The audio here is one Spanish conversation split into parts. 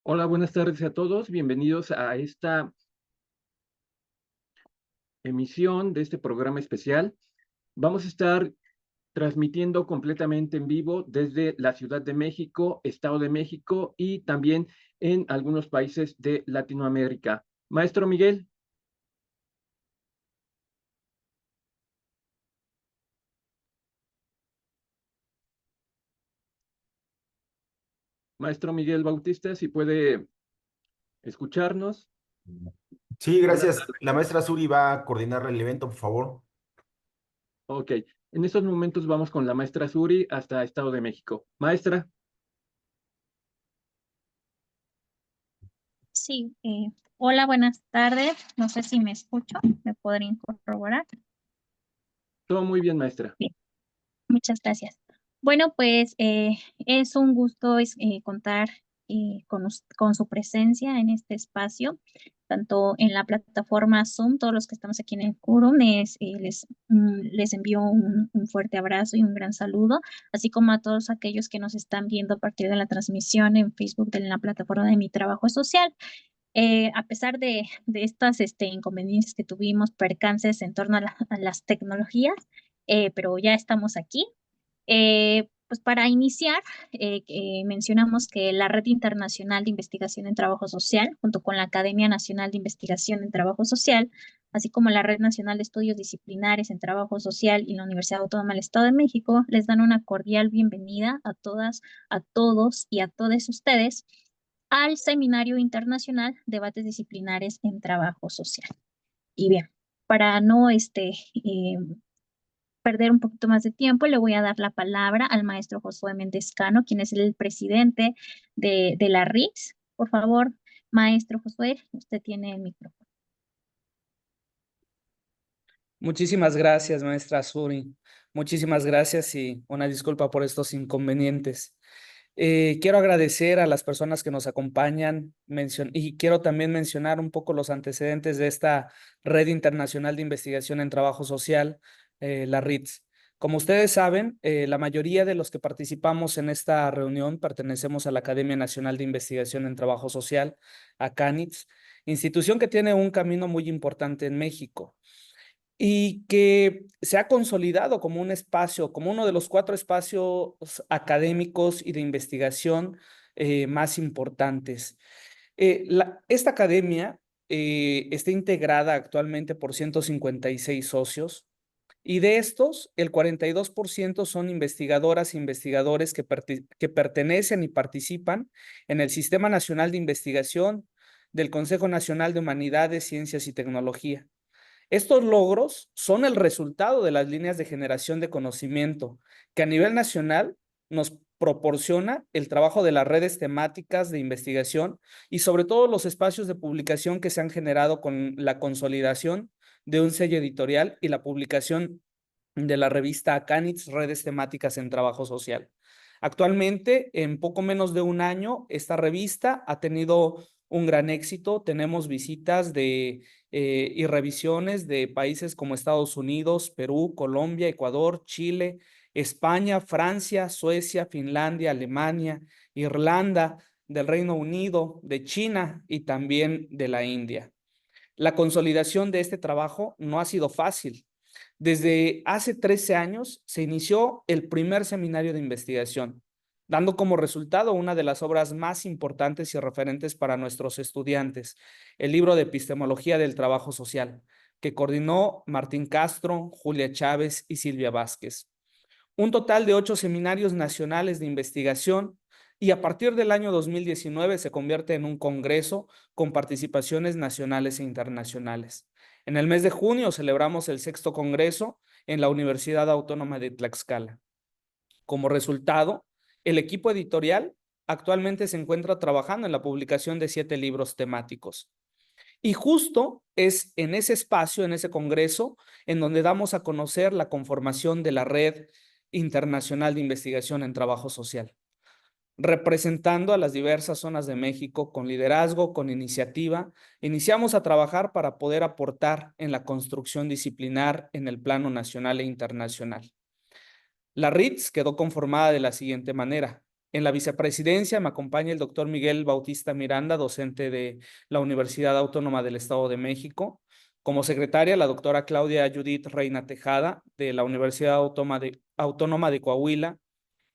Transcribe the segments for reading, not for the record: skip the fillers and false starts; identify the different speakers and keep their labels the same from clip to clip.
Speaker 1: Hola, buenas tardes a todos. Bienvenidos a esta emisión de este programa especial. Vamos a estar transmitiendo completamente en vivo desde la Ciudad de México, Estado de México y también en algunos países de Latinoamérica. Maestro Miguel, Maestro Miguel Bautista, si puede escucharnos.
Speaker 2: Sí,
Speaker 1: Buenas
Speaker 2: gracias. La
Speaker 1: tardes.
Speaker 2: maestra Suri va a coordinar el evento, por favor.
Speaker 1: Ok, en estos momentos vamos con la maestra Suri hasta Estado de México. Maestra,
Speaker 3: Sí, hola, buenas tardes. No sé si me escucho, me podrían corroborar.
Speaker 1: todo muy bien, maestra.
Speaker 3: Bien, muchas gracias. Bueno, pues es un gusto contar con su presencia en este espacio, tanto en la plataforma Zoom, todos los que estamos aquí en el Quórum, les envío un fuerte abrazo y un gran saludo, así como a todos aquellos que nos están viendo a partir de la transmisión en Facebook de la plataforma de Mi Trabajo Social. A pesar de estas inconvenientes que tuvimos, percances en torno a las tecnologías, pero ya estamos aquí. Pues para iniciar, mencionamos que la Red Internacional de Investigación en Trabajo Social, junto con la Academia Nacional de Investigación en Trabajo Social, así como la Red Nacional de Estudios Disciplinares en Trabajo Social y la Universidad Autónoma del Estado de México, les dan una cordial bienvenida a todas, a todos y a todos ustedes al Seminario Internacional Debates Disciplinares en Trabajo Social. Y bien, para no perder un poquito más de tiempo, le voy a dar la palabra al maestro Josué Méndez Cano, quien es el presidente de la RIX. Por favor, maestro Josué, usted tiene el micrófono.
Speaker 4: Muchísimas gracias, maestra Suri. Muchísimas gracias y una disculpa por estos inconvenientes. Quiero agradecer a las personas que nos acompañan y quiero también mencionar un poco los antecedentes de esta Red Internacional de Investigación en Trabajo Social, la RITS. Como ustedes saben, la mayoría de los que participamos en esta reunión pertenecemos a la Academia Nacional de Investigación en Trabajo Social, ACANITS, institución que tiene un camino muy importante en México y que se ha consolidado como un espacio, como uno de los 4 espacios académicos y de investigación más importantes. Esta academia está integrada actualmente por 156 socios y de estos, el 42% son investigadoras e investigadores que pertenecen y participan en el Sistema Nacional de Investigación del Consejo Nacional de Humanidades, Ciencias y Tecnología. Estos logros son el resultado de las líneas de generación de conocimiento que a nivel nacional nos proporciona el trabajo de las redes temáticas de investigación y sobre todo los espacios de publicación que se han generado con la consolidación de un sello editorial y la publicación de la revista Acanitz, Redes Temáticas en Trabajo Social. Actualmente, en poco menos de un año, esta revista ha tenido un gran éxito. Tenemos visitas y revisiones de países como Estados Unidos, Perú, Colombia, Ecuador, Chile, España, Francia, Suecia, Finlandia, Alemania, Irlanda, del Reino Unido, de China y también de la India. La consolidación de este trabajo no ha sido fácil. Desde hace 13 años se inició el primer seminario de investigación, dando como resultado una de las obras más importantes y referentes para nuestros estudiantes, el libro de Epistemología del Trabajo Social, que coordinó Martín Castro, Julia Chávez y Silvia Vázquez. Un total de 8 seminarios nacionales de investigación y a partir del año 2019 se convierte en un congreso con participaciones nacionales e internacionales. En el mes de junio celebramos el 6º congreso en la Universidad Autónoma de Tlaxcala. Como resultado, el equipo editorial actualmente se encuentra trabajando en la publicación de 7 libros temáticos. Y justo es en ese espacio, en ese congreso, en donde damos a conocer la conformación de la Red Internacional de Investigación en Trabajo Social, representando a las diversas zonas de México con liderazgo, con iniciativa. Iniciamos a trabajar para poder aportar en la construcción disciplinar en el plano nacional e internacional. La RITS quedó conformada de la siguiente manera. En la vicepresidencia me acompaña el doctor Miguel Bautista Miranda, docente de la Universidad Autónoma del Estado de México. Como secretaria, la doctora Claudia Judith Reina Tejada, de la Universidad Autónoma de Coahuila.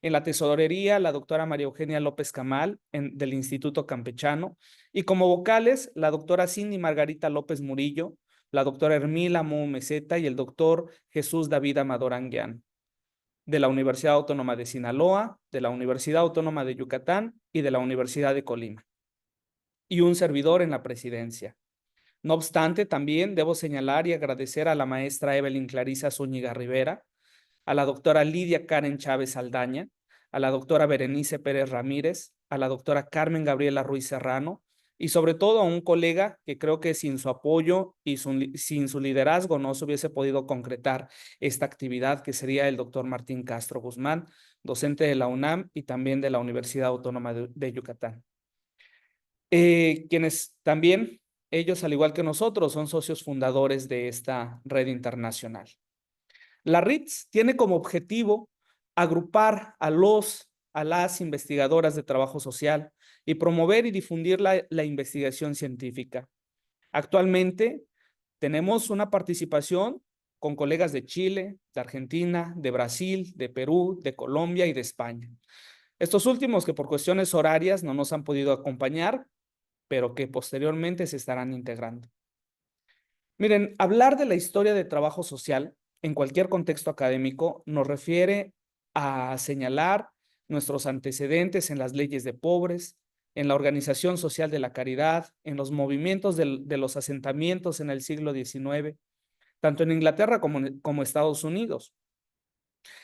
Speaker 4: En la tesorería, la doctora María Eugenia López Camal, del Instituto Campechano. Y como vocales, la doctora Cindy Margarita López Murillo, la doctora Hermila Mu Meseta y el doctor Jesús David Amador Anguián, de la Universidad Autónoma de Sinaloa, de la Universidad Autónoma de Yucatán y de la Universidad de Colima. Y un servidor en la presidencia. No obstante, también debo señalar y agradecer a la maestra Evelyn Clarisa Zúñiga Rivera, a la doctora Lidia Karen Chávez Aldaña, a la doctora Berenice Pérez Ramírez, a la doctora Carmen Gabriela Ruiz Serrano, y sobre todo a un colega que creo que sin su apoyo y sin su liderazgo no se hubiese podido concretar esta actividad, que sería el doctor Martín Castro Guzmán, docente de la UNAM y también de la Universidad Autónoma de Yucatán. Quienes también, ellos al igual que nosotros, son socios fundadores de esta red internacional. La RITS tiene como objetivo agrupar a las investigadoras de trabajo social y promover y difundir la investigación científica. Actualmente tenemos una participación con colegas de Chile, de Argentina, de Brasil, de Perú, de Colombia y de España. Estos últimos que por cuestiones horarias no nos han podido acompañar, pero que posteriormente se estarán integrando. Miren, hablar de la historia de trabajo social en cualquier contexto académico nos refiere a señalar nuestros antecedentes en las leyes de pobres, en la organización social de la caridad, en los movimientos de los asentamientos en el siglo XIX, tanto en Inglaterra como Estados Unidos.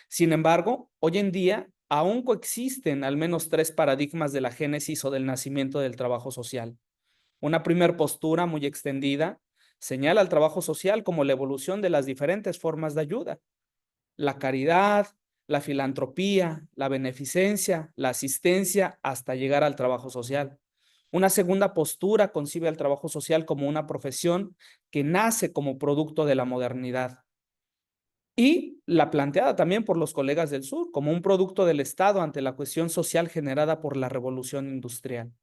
Speaker 4: Sin embargo, hoy en día aún coexisten al menos 3 paradigmas de la génesis o del nacimiento del trabajo social. Una primera postura muy extendida señala al trabajo social como la evolución de las diferentes formas de ayuda: la caridad, la filantropía, la beneficencia, la asistencia, hasta llegar al trabajo social. Una segunda postura concibe al trabajo social como una profesión que nace como producto de la modernidad, y la planteada también por los colegas del sur como un producto del Estado ante la cuestión social generada por la revolución industrial.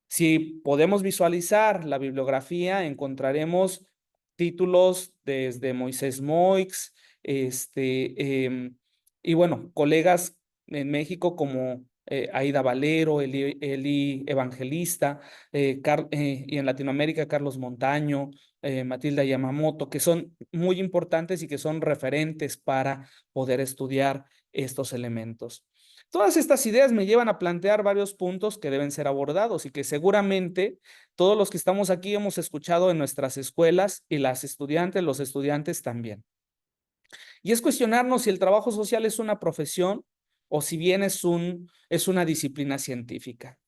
Speaker 4: Si podemos visualizar la bibliografía, encontraremos títulos desde Moisés Moix, y bueno, colegas en México como Aida Valero, Eli Evangelista, y en Latinoamérica Carlos Montaño, Matilda Yamamoto, que son muy importantes y que son referentes para poder estudiar estos elementos. Todas estas ideas me llevan a plantear varios puntos que deben ser abordados y que seguramente todos los que estamos aquí hemos escuchado en nuestras escuelas, y las estudiantes, los estudiantes también. Y es cuestionarnos si el trabajo social es una profesión o si bien es una disciplina científica.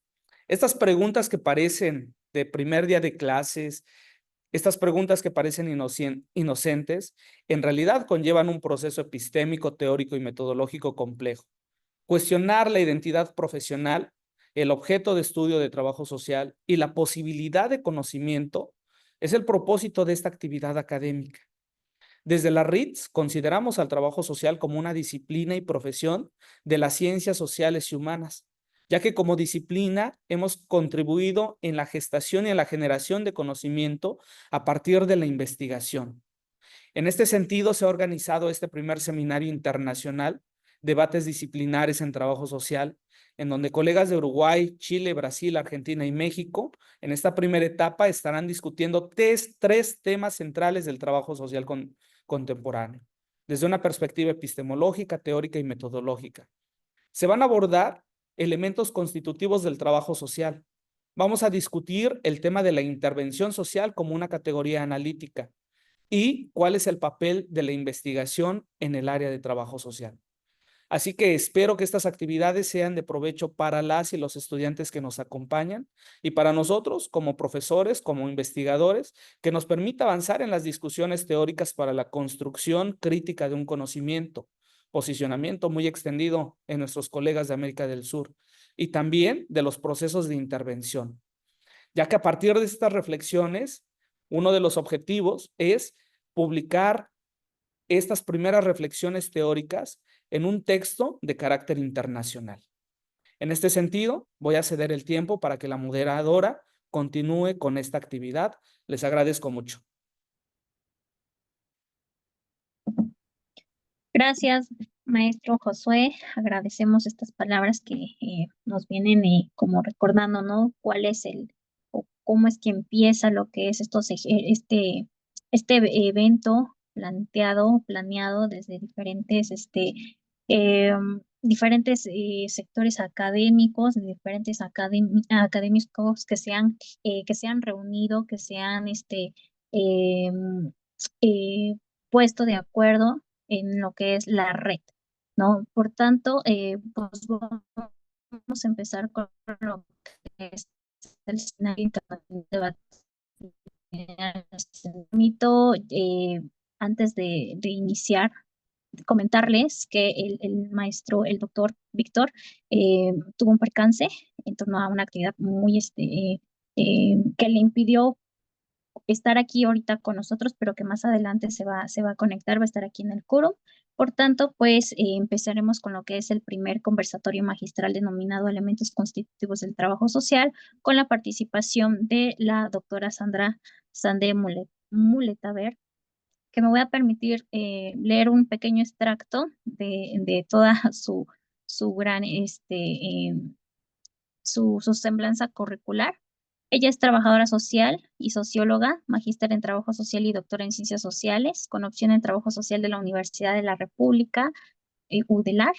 Speaker 4: Estas preguntas que parecen de primer día de clases, estas preguntas que parecen inocentes, en realidad conllevan un proceso epistémico, teórico y metodológico complejo. Cuestionar la identidad profesional, el objeto de estudio de trabajo social y la posibilidad de conocimiento es el propósito de esta actividad académica. Desde la RITS consideramos al trabajo social como una disciplina y profesión de las ciencias sociales y humanas, ya que como disciplina hemos contribuido en la gestación y en la generación de conocimiento a partir de la investigación. En este sentido, se ha organizado este primer seminario internacional, Debates Disciplinares en Trabajo Social, en donde colegas de Uruguay, Chile, Brasil, Argentina y México, en esta primera etapa estarán discutiendo tres temas centrales del trabajo social contemporáneo, desde una perspectiva epistemológica, teórica y metodológica. Se van a abordar elementos constitutivos del trabajo social. Vamos a discutir el tema de la intervención social como una categoría analítica y cuál es el papel de la investigación en el área de trabajo social. Así que espero que estas actividades sean de provecho para las y los estudiantes que nos acompañan y para nosotros como profesores, como investigadores, que nos permita avanzar en las discusiones teóricas para la construcción crítica de un conocimiento, posicionamiento muy extendido en nuestros colegas de América del Sur, y también de los procesos de intervención, ya que a partir de estas reflexiones, uno de los objetivos es publicar estas primeras reflexiones teóricas en un texto de carácter internacional. En este sentido, voy a ceder el tiempo para que la moderadora continúe con esta actividad. Les agradezco mucho.
Speaker 3: Gracias, maestro Josué. Agradecemos estas palabras que nos vienen como recordando, ¿no? Cuál es o cómo es que empieza lo que es este evento planeado desde diferentes sectores académicos, de diferentes académicos que se han reunido, que se han em, eh, puesto de acuerdo en lo que es la red, ¿no? Por tanto, pues vamos a empezar con lo que es el escenario internacional de debate. Permito, antes de iniciar, comentarles que el doctor Víctor, tuvo un percance en torno a una actividad muy, que le impidió estar aquí ahorita con nosotros, pero que más adelante se va a conectar, va a estar aquí en el quórum. Por tanto, pues empezaremos con lo que es el primer conversatorio magistral denominado Elementos Constitutivos del Trabajo Social, con la participación de la doctora Sandra Sandé Muletaver, que me voy a permitir leer un pequeño extracto de toda su gran su semblanza curricular. Ella es trabajadora social y socióloga, magíster en trabajo social y doctora en ciencias sociales, con opción en trabajo social de la Universidad de la República, UDELAR.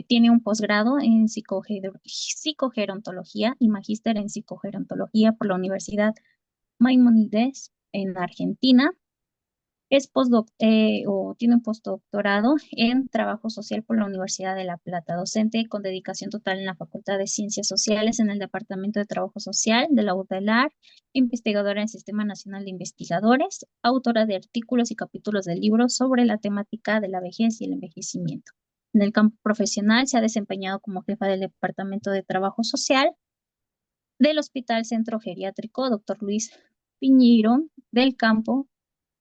Speaker 3: Tiene un posgrado en psicogerontología y magíster en psicogerontología por la Universidad Maimónides en Argentina. Tiene un postdoctorado en trabajo social por la Universidad de La Plata, docente con dedicación total en la Facultad de Ciencias Sociales en el Departamento de Trabajo Social de la UDELAR, investigadora en Sistema Nacional de Investigadores, autora de artículos y capítulos de libros sobre la temática de la vejez y el envejecimiento. En el campo profesional se ha desempeñado como jefa del Departamento de Trabajo Social del Hospital Centro Geriátrico Dr. Luis Piñeiro del Campo,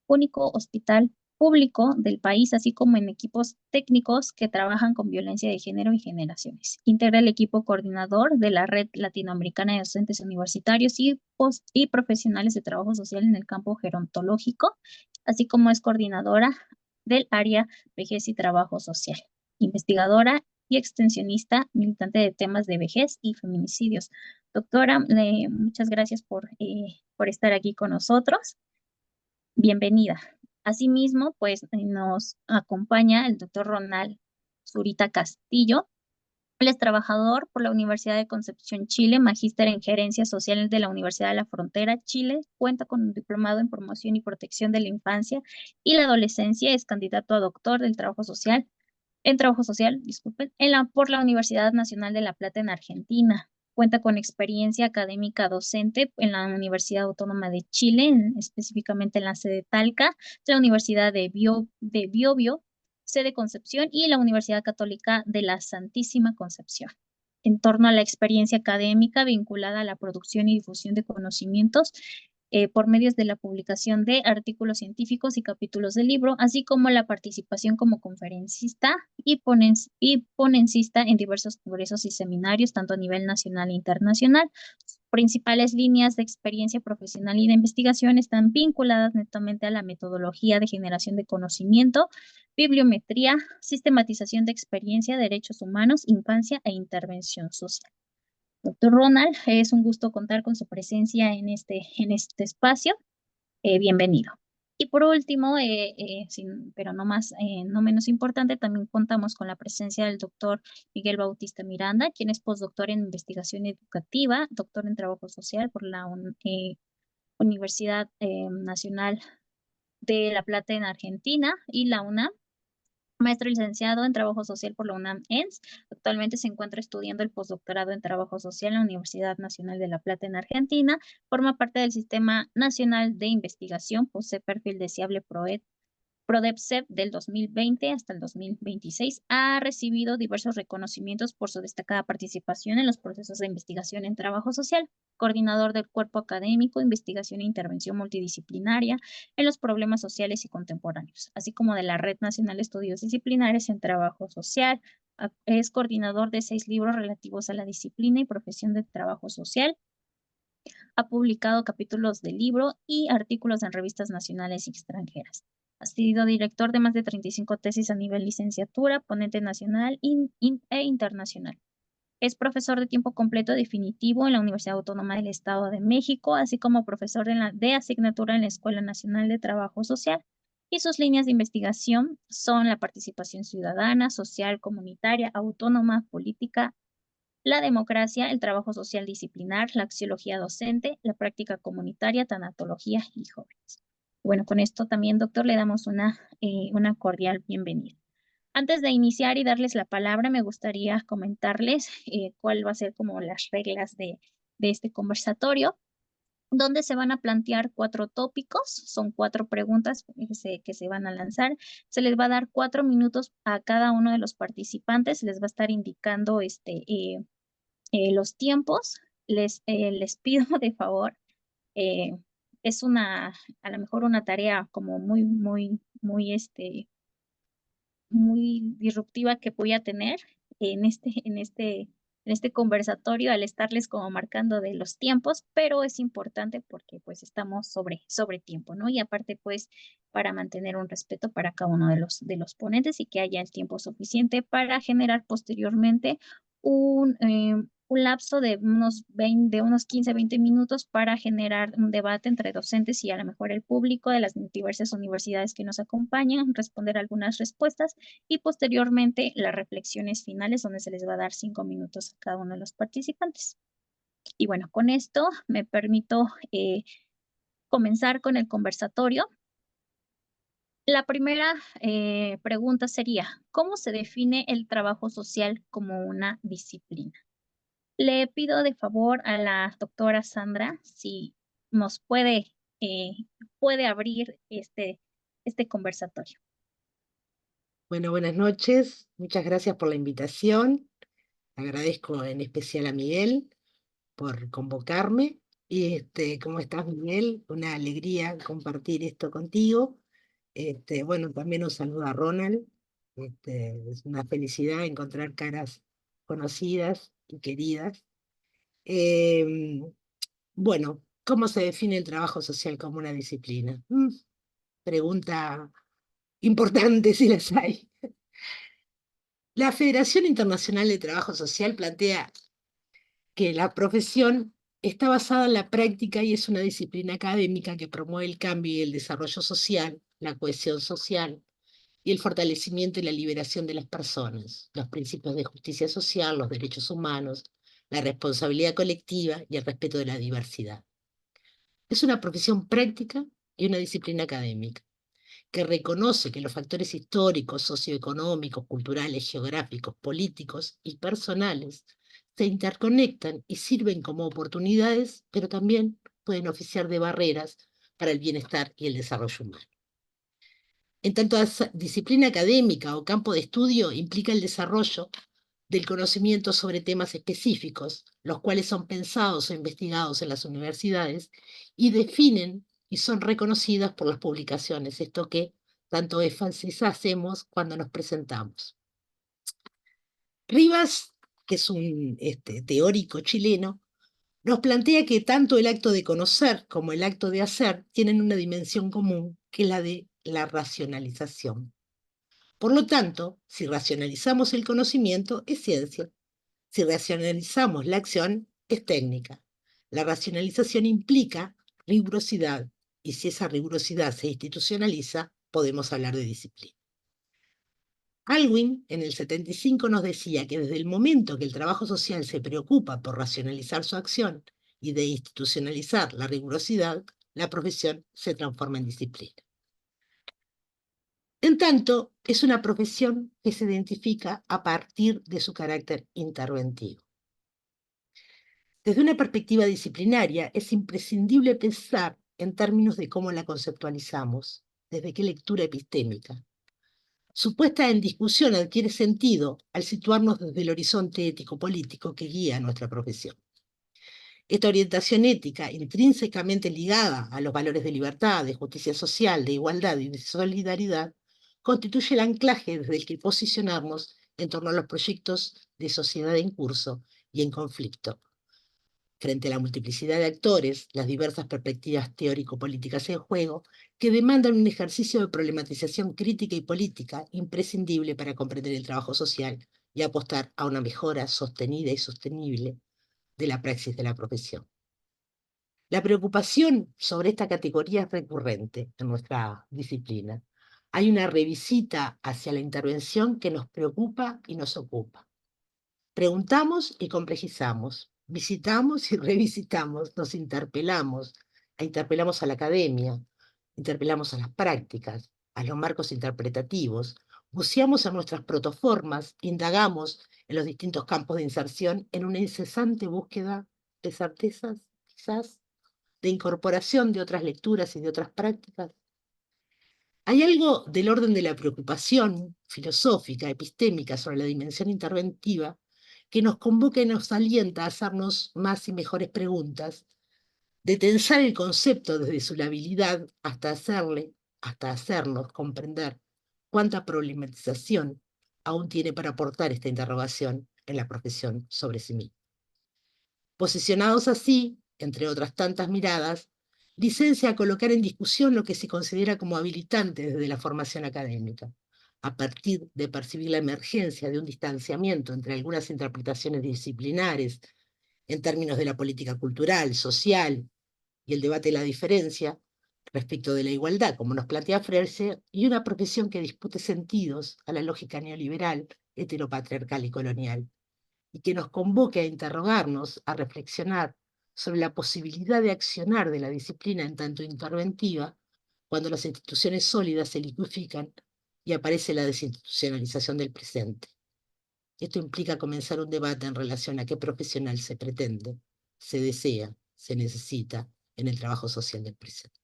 Speaker 3: único hospital público del país, así como en equipos técnicos que trabajan con violencia de género y generaciones. Integra el equipo coordinador de la Red Latinoamericana de Docentes Universitarios y profesionales de trabajo social en el campo gerontológico, así como es coordinadora del área vejez y trabajo social, investigadora y extensionista, militante de temas de vejez y feminicidios. Doctora, muchas gracias por estar aquí con nosotros. Bienvenida. Asimismo, pues nos acompaña el doctor Ronald Zurita Castillo. Él es trabajador por la Universidad de Concepción, Chile, magíster en Gerencia Social de la Universidad de la Frontera, Chile. Cuenta con un diplomado en Promoción y Protección de la Infancia y la Adolescencia. Es candidato a doctor del Trabajo Social, disculpen, por la Universidad Nacional de La Plata en Argentina. Cuenta con experiencia académica docente en la Universidad Autónoma de Chile, específicamente en la sede Talca, la Universidad de Biobío, sede Concepción, y la Universidad Católica de la Santísima Concepción. En torno a la experiencia académica vinculada a la producción y difusión de conocimientos por medios de la publicación de artículos científicos y capítulos de libro, así como la participación como conferencista y ponencista en diversos congresos y seminarios, tanto a nivel nacional e internacional. Sus principales líneas de experiencia profesional y de investigación están vinculadas netamente a la metodología de generación de conocimiento, bibliometría, sistematización de experiencia, derechos humanos, infancia e intervención social. Doctor Ronald, es un gusto contar con su presencia en este espacio. Bienvenido. Y por último, pero no menos importante, también contamos con la presencia del doctor Miguel Bautista Miranda, quien es postdoctor en investigación educativa, doctor en trabajo social por la Universidad Nacional de La Plata en Argentina y la UNAM. Maestro licenciado en Trabajo Social por la UNAM-ENS. Actualmente se encuentra estudiando el postdoctorado en Trabajo Social en la Universidad Nacional de La Plata en Argentina. Forma parte del Sistema Nacional de Investigación, posee perfil deseable PRODEPSEP del 2020 hasta el 2026. Ha recibido diversos reconocimientos por su destacada participación en los procesos de investigación en trabajo social, coordinador del cuerpo académico, investigación e intervención multidisciplinaria en los problemas sociales y contemporáneos, así como de la Red Nacional de Estudios Disciplinares en Trabajo Social, Es coordinador de 6 libros relativos a la disciplina y profesión de trabajo social. Ha publicado capítulos de libro y artículos en revistas nacionales y extranjeras. Ha sido director de más de 35 tesis a nivel licenciatura, ponente nacional e internacional. Es profesor de tiempo completo definitivo en la Universidad Autónoma del Estado de México, así como profesor de asignatura en la Escuela Nacional de Trabajo Social. Y sus líneas de investigación son la participación ciudadana, social, comunitaria, autónoma, política, la democracia, el trabajo social disciplinar, la axiología docente, la práctica comunitaria, tanatología y jóvenes. Bueno, con esto también, doctor, le damos una cordial bienvenida. Antes de iniciar y darles la palabra, me gustaría comentarles cuál va a ser como las reglas de este conversatorio, donde se van a plantear 4 tópicos, son 4 preguntas que se van a lanzar. Se les va a dar 4 minutos a cada uno de los participantes, se les va a estar indicando los tiempos. Les pido de favor, es a lo mejor una tarea como muy disruptiva que voy a tener en este conversatorio al estarles como marcando de los tiempos, pero es importante porque pues estamos sobre tiempo, ¿no? Y aparte pues para mantener un respeto para cada uno de los ponentes y que haya el tiempo suficiente para generar posteriormente un lapso de unos 15, 20 minutos para generar un debate entre docentes y a lo mejor el público de las diversas universidades que nos acompañan, responder algunas respuestas y posteriormente las reflexiones finales donde se les va a dar 5 minutos a cada uno de los participantes. Y bueno, con esto me permito comenzar con el conversatorio. La primera pregunta sería, ¿cómo se define el trabajo social como una disciplina? Le pido de favor a la doctora Sandra si nos puede abrir este conversatorio.
Speaker 5: Bueno, buenas noches. Muchas gracias por la invitación. Agradezco en especial a Miguel por convocarme. Y ¿cómo estás, Miguel? Una alegría compartir esto contigo. Bueno, también un saludo a Ronald. Es una felicidad encontrar caras conocidas y queridas. Bueno, ¿cómo se define el trabajo social como una disciplina? Pregunta importante si las hay. La Federación Internacional de Trabajo Social plantea que la profesión está basada en la práctica y es una disciplina académica que promueve el cambio y el desarrollo social, la cohesión social y el fortalecimiento y la liberación de las personas, los principios de justicia social, los derechos humanos, la responsabilidad colectiva y el respeto de la diversidad. Es una profesión práctica y una disciplina académica que reconoce que los factores históricos, socioeconómicos, culturales, geográficos, políticos y personales se interconectan y sirven como oportunidades, pero también pueden oficiar de barreras para el bienestar y el desarrollo humano. En tanto, disciplina académica o campo de estudio implica el desarrollo del conocimiento sobre temas específicos, los cuales son pensados o investigados en las universidades y definen y son reconocidas por las publicaciones, esto que tanto énfasis hacemos cuando nos presentamos. Rivas, que es un teórico chileno, nos plantea que tanto el acto de conocer como el acto de hacer tienen una dimensión común, que es la de la racionalización. Por lo tanto, si racionalizamos el conocimiento, es ciencia. Si racionalizamos la acción, es técnica. La racionalización implica rigurosidad, y si esa rigurosidad se institucionaliza, podemos hablar de disciplina. Alwin, en el 75, nos decía que desde el momento que el trabajo social se preocupa por racionalizar su acción y de institucionalizar la rigurosidad, la profesión se transforma en disciplina. En tanto, es una profesión que se identifica a partir de su carácter interventivo. Desde una perspectiva disciplinaria, es imprescindible pensar en términos de cómo la conceptualizamos, desde qué lectura epistémica. Su puesta en discusión adquiere sentido al situarnos desde el horizonte ético-político que guía nuestra profesión. Esta orientación ética, intrínsecamente ligada a los valores de libertad, de justicia social, de igualdad y de solidaridad, constituye el anclaje desde el que posicionarnos en torno a los proyectos de sociedad en curso y en conflicto. Frente a la multiplicidad de actores, las diversas perspectivas teórico-políticas en juego, que demandan un ejercicio de problematización crítica y política imprescindible para comprender el trabajo social y apostar a una mejora sostenida y sostenible de la praxis de la profesión. La preocupación sobre esta categoría es recurrente en nuestra disciplina. Hay una revisita hacia la intervención que nos preocupa y nos ocupa. Preguntamos y complejizamos, visitamos y revisitamos, nos interpelamos a la academia, interpelamos a las prácticas, a los marcos interpretativos, buceamos en nuestras protoformas, indagamos en los distintos campos de inserción en una incesante búsqueda de certezas, quizás, de incorporación de otras lecturas y de otras prácticas. Hay algo del orden de la preocupación filosófica, epistémica sobre la dimensión interventiva que nos convoca y nos alienta a hacernos más y mejores preguntas, de tensar el concepto desde su labilidad hasta hacernos comprender cuánta problematización aún tiene para aportar esta interrogación en la profesión sobre sí misma. Posicionados así, entre otras tantas miradas, licencia a colocar en discusión lo que se considera como habilitante desde la formación académica, a partir de percibir la emergencia de un distanciamiento entre algunas interpretaciones disciplinares en términos de la política cultural, social y el debate de la diferencia respecto de la igualdad, como nos plantea Freire, y una profesión que dispute sentidos a la lógica neoliberal, heteropatriarcal y colonial, y que nos convoque a interrogarnos, a reflexionar sobre la posibilidad de accionar de la disciplina en tanto interventiva cuando las instituciones sólidas se liquefican y aparece la desinstitucionalización del presente. Esto implica comenzar un debate en relación a qué profesional se pretende, se desea, se necesita en el trabajo social del presente.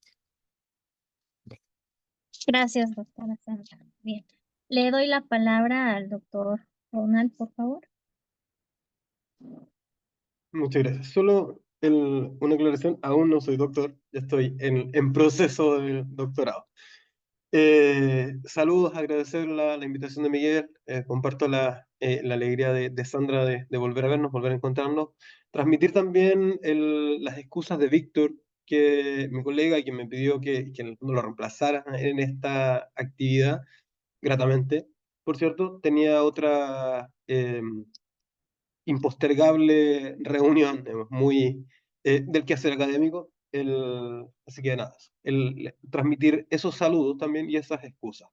Speaker 3: Gracias, doctora Sandra. Bien. Le doy la palabra al doctor Ronald, por favor.
Speaker 6: Muchas gracias. Solo una aclaración, aún no soy doctor, ya estoy en proceso del doctorado. Saludos, agradecer la invitación de Miguel, comparto la alegría de Sandra de volver a vernos, volver a encontrarnos, transmitir también las excusas de Víctor, que mi colega, quien me pidió que en el fondo lo reemplazara en esta actividad, gratamente. Por cierto, tenía otra impostergable reunión, digamos, muy del quehacer académico. Así que nada, transmitir esos saludos también y esas excusas.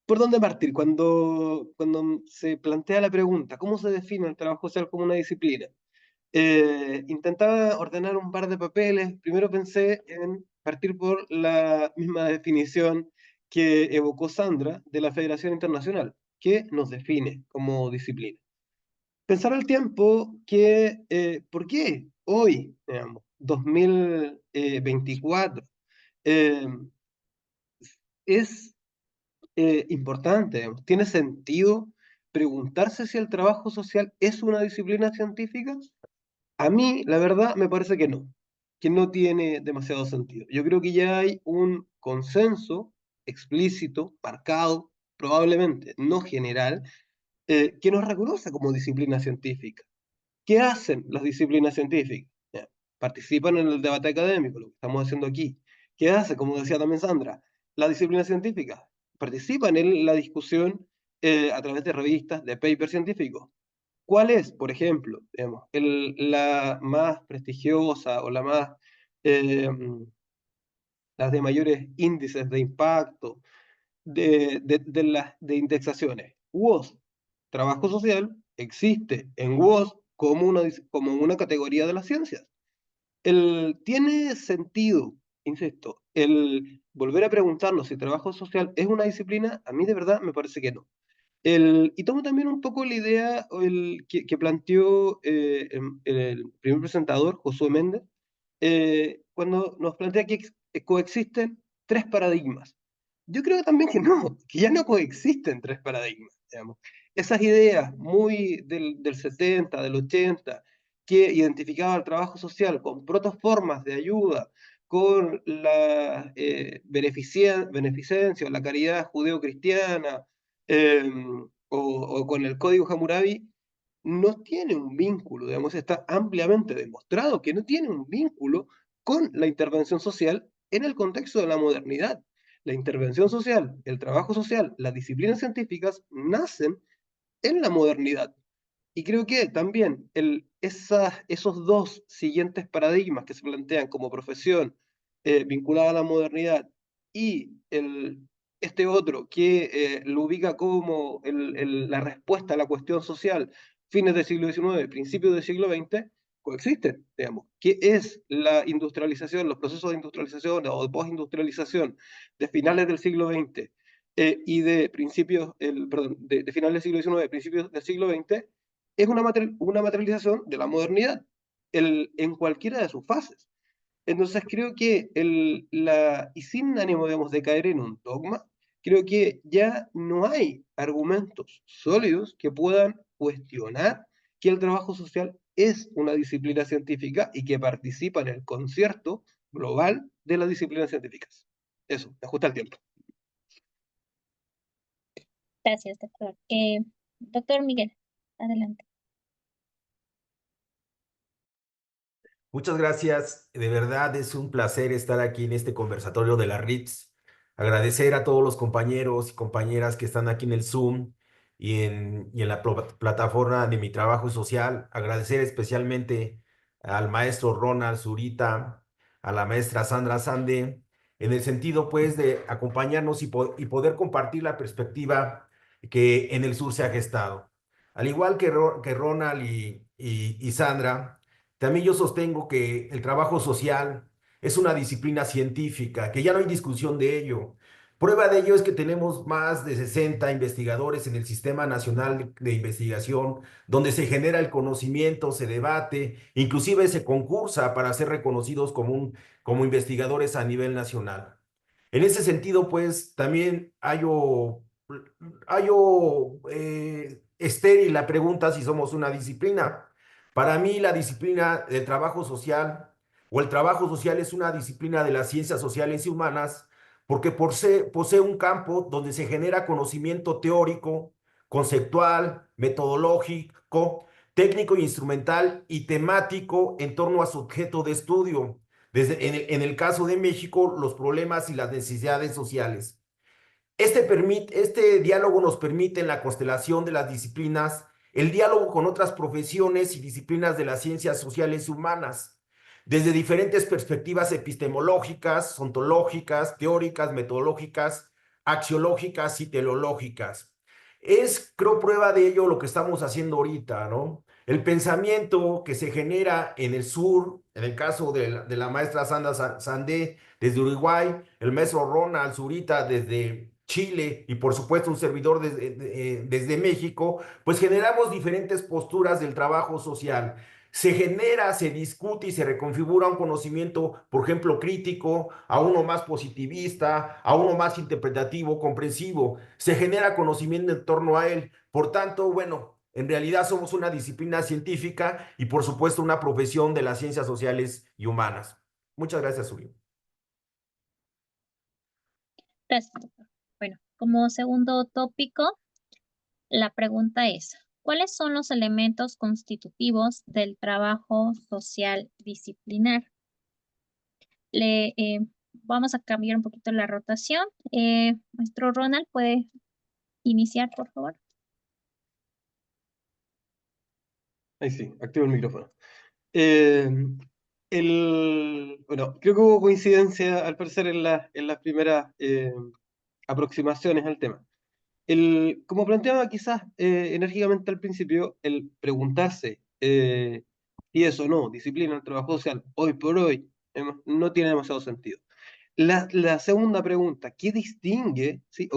Speaker 6: ¿Por dónde partir? Cuando se plantea la pregunta, ¿cómo se define el trabajo social como una disciplina? Intentaba ordenar un par de papeles. Primero pensé en partir por la misma definición que evocó Sandra de la Federación Internacional, que nos define como disciplina. Pensar al tiempo que, ¿por qué hoy, digamos, 2024, es importante, digamos, tiene sentido preguntarse si el trabajo social es una disciplina científica? A mí, la verdad, me parece que no tiene demasiado sentido. Yo creo que ya hay un consenso explícito, marcado, probablemente no general, que nos reconoce como disciplina científica. ¿Qué hacen las disciplinas científicas? Participan en el debate académico, lo que estamos haciendo aquí. ¿Qué hace? Como decía también Sandra, la disciplina científica participan en la discusión a través de revistas, de papers científicos. ¿Cuál es, por ejemplo, digamos, la más prestigiosa o las de mayores índices de impacto de indexaciones? WOS, trabajo social, existe en WOS como una categoría de las ciencias. Tiene sentido, insisto, el volver a preguntarnos si trabajo social es una disciplina. A mí de verdad me parece que no. Y tomo también un poco la idea que planteó el primer presentador, Josué Méndez, cuando nos plantea que coexisten tres paradigmas. Yo creo también que no, que ya no coexisten tres paradigmas, digamos. Esas ideas muy del 70, del 80, que identificaban el trabajo social con protoformas de ayuda con la beneficencia o la caridad judeo-cristiana, o con el Código Hammurabi, no tiene un vínculo, digamos, está ampliamente demostrado que no tiene un vínculo con la intervención social en el contexto de la modernidad. La intervención social, el trabajo social, las disciplinas científicas nacen en la modernidad. Y creo que también esos dos siguientes paradigmas que se plantean como profesión vinculada a la modernidad y este otro que lo ubica como la respuesta a la cuestión social, fines del siglo XIX, principios del siglo XX, coexisten, digamos. ¿Qué es la industrialización, los procesos de industrialización o de postindustrialización de finales del siglo XX y de principios, perdón, de finales del siglo XIX, principios del siglo XX? Es una materialización de la modernidad en cualquiera de sus fases. Entonces creo que y sin ánimo, digamos, de caer en un dogma, creo que ya no hay argumentos sólidos que puedan cuestionar que el trabajo social es una disciplina científica y que participa en el concierto global de las disciplinas científicas. Eso, me ajusta el tiempo.
Speaker 3: Gracias, doctor. Doctor Miguel, adelante.
Speaker 2: Muchas gracias. De verdad es un placer estar aquí en este conversatorio de la RITS. Agradecer a todos los compañeros y compañeras que están aquí en el Zoom y en la plataforma de mi trabajo social. Agradecer especialmente al maestro Ronald Zurita, a la maestra Sandra Sande, en el sentido pues de acompañarnos y poder compartir la perspectiva que en el sur se ha gestado. Al igual que Ronald y Sandra, también yo sostengo que el trabajo social es una disciplina científica, que ya no hay discusión de ello. Prueba de ello es que tenemos más de 60 investigadores en el Sistema Nacional de Investigación, donde se genera el conocimiento, se debate, inclusive se concursa para ser reconocidos como investigadores a nivel nacional. En ese sentido, pues, también hallo estéril la pregunta si somos una disciplina. Para mí, la disciplina del trabajo social o el trabajo social es una disciplina de las ciencias sociales y humanas porque posee un campo donde se genera conocimiento teórico, conceptual, metodológico, técnico e instrumental y temático en torno a su objeto de estudio. En el caso de México, los problemas y las necesidades sociales. Este diálogo nos permite en la constelación de las disciplinas el diálogo con otras profesiones y disciplinas de las ciencias sociales y humanas, desde diferentes perspectivas epistemológicas, ontológicas, teóricas, metodológicas, axiológicas y teleológicas. Creo, prueba de ello lo que estamos haciendo ahorita, ¿no? El pensamiento que se genera en el sur, en el caso de la maestra Sandra Sandé desde Uruguay, el maestro Ronald Zurita desde Chile y por supuesto un servidor desde México, pues generamos diferentes posturas del trabajo social. Se genera, se discute y se reconfigura un conocimiento, por ejemplo, crítico, a uno más positivista, a uno más interpretativo, comprensivo. Se genera conocimiento en torno a él. Por tanto, bueno, en realidad somos una disciplina científica y por supuesto una profesión de las ciencias sociales y humanas. Muchas gracias, Uri.
Speaker 3: Gracias, doctor. Bueno, como segundo tópico, la pregunta es, ¿cuáles son los elementos constitutivos del trabajo social disciplinar? Vamos a cambiar un poquito la rotación. Maestro Ronald, ¿puede iniciar, por favor?
Speaker 6: Ahí sí, activo el micrófono. Bueno, creo que hubo coincidencia al parecer en las primeras aproximaciones al tema. Como planteaba quizás enérgicamente al principio, el preguntarse si es o no disciplina el trabajo social hoy por hoy no tiene demasiado sentido. La segunda pregunta, ¿qué distingue, sí,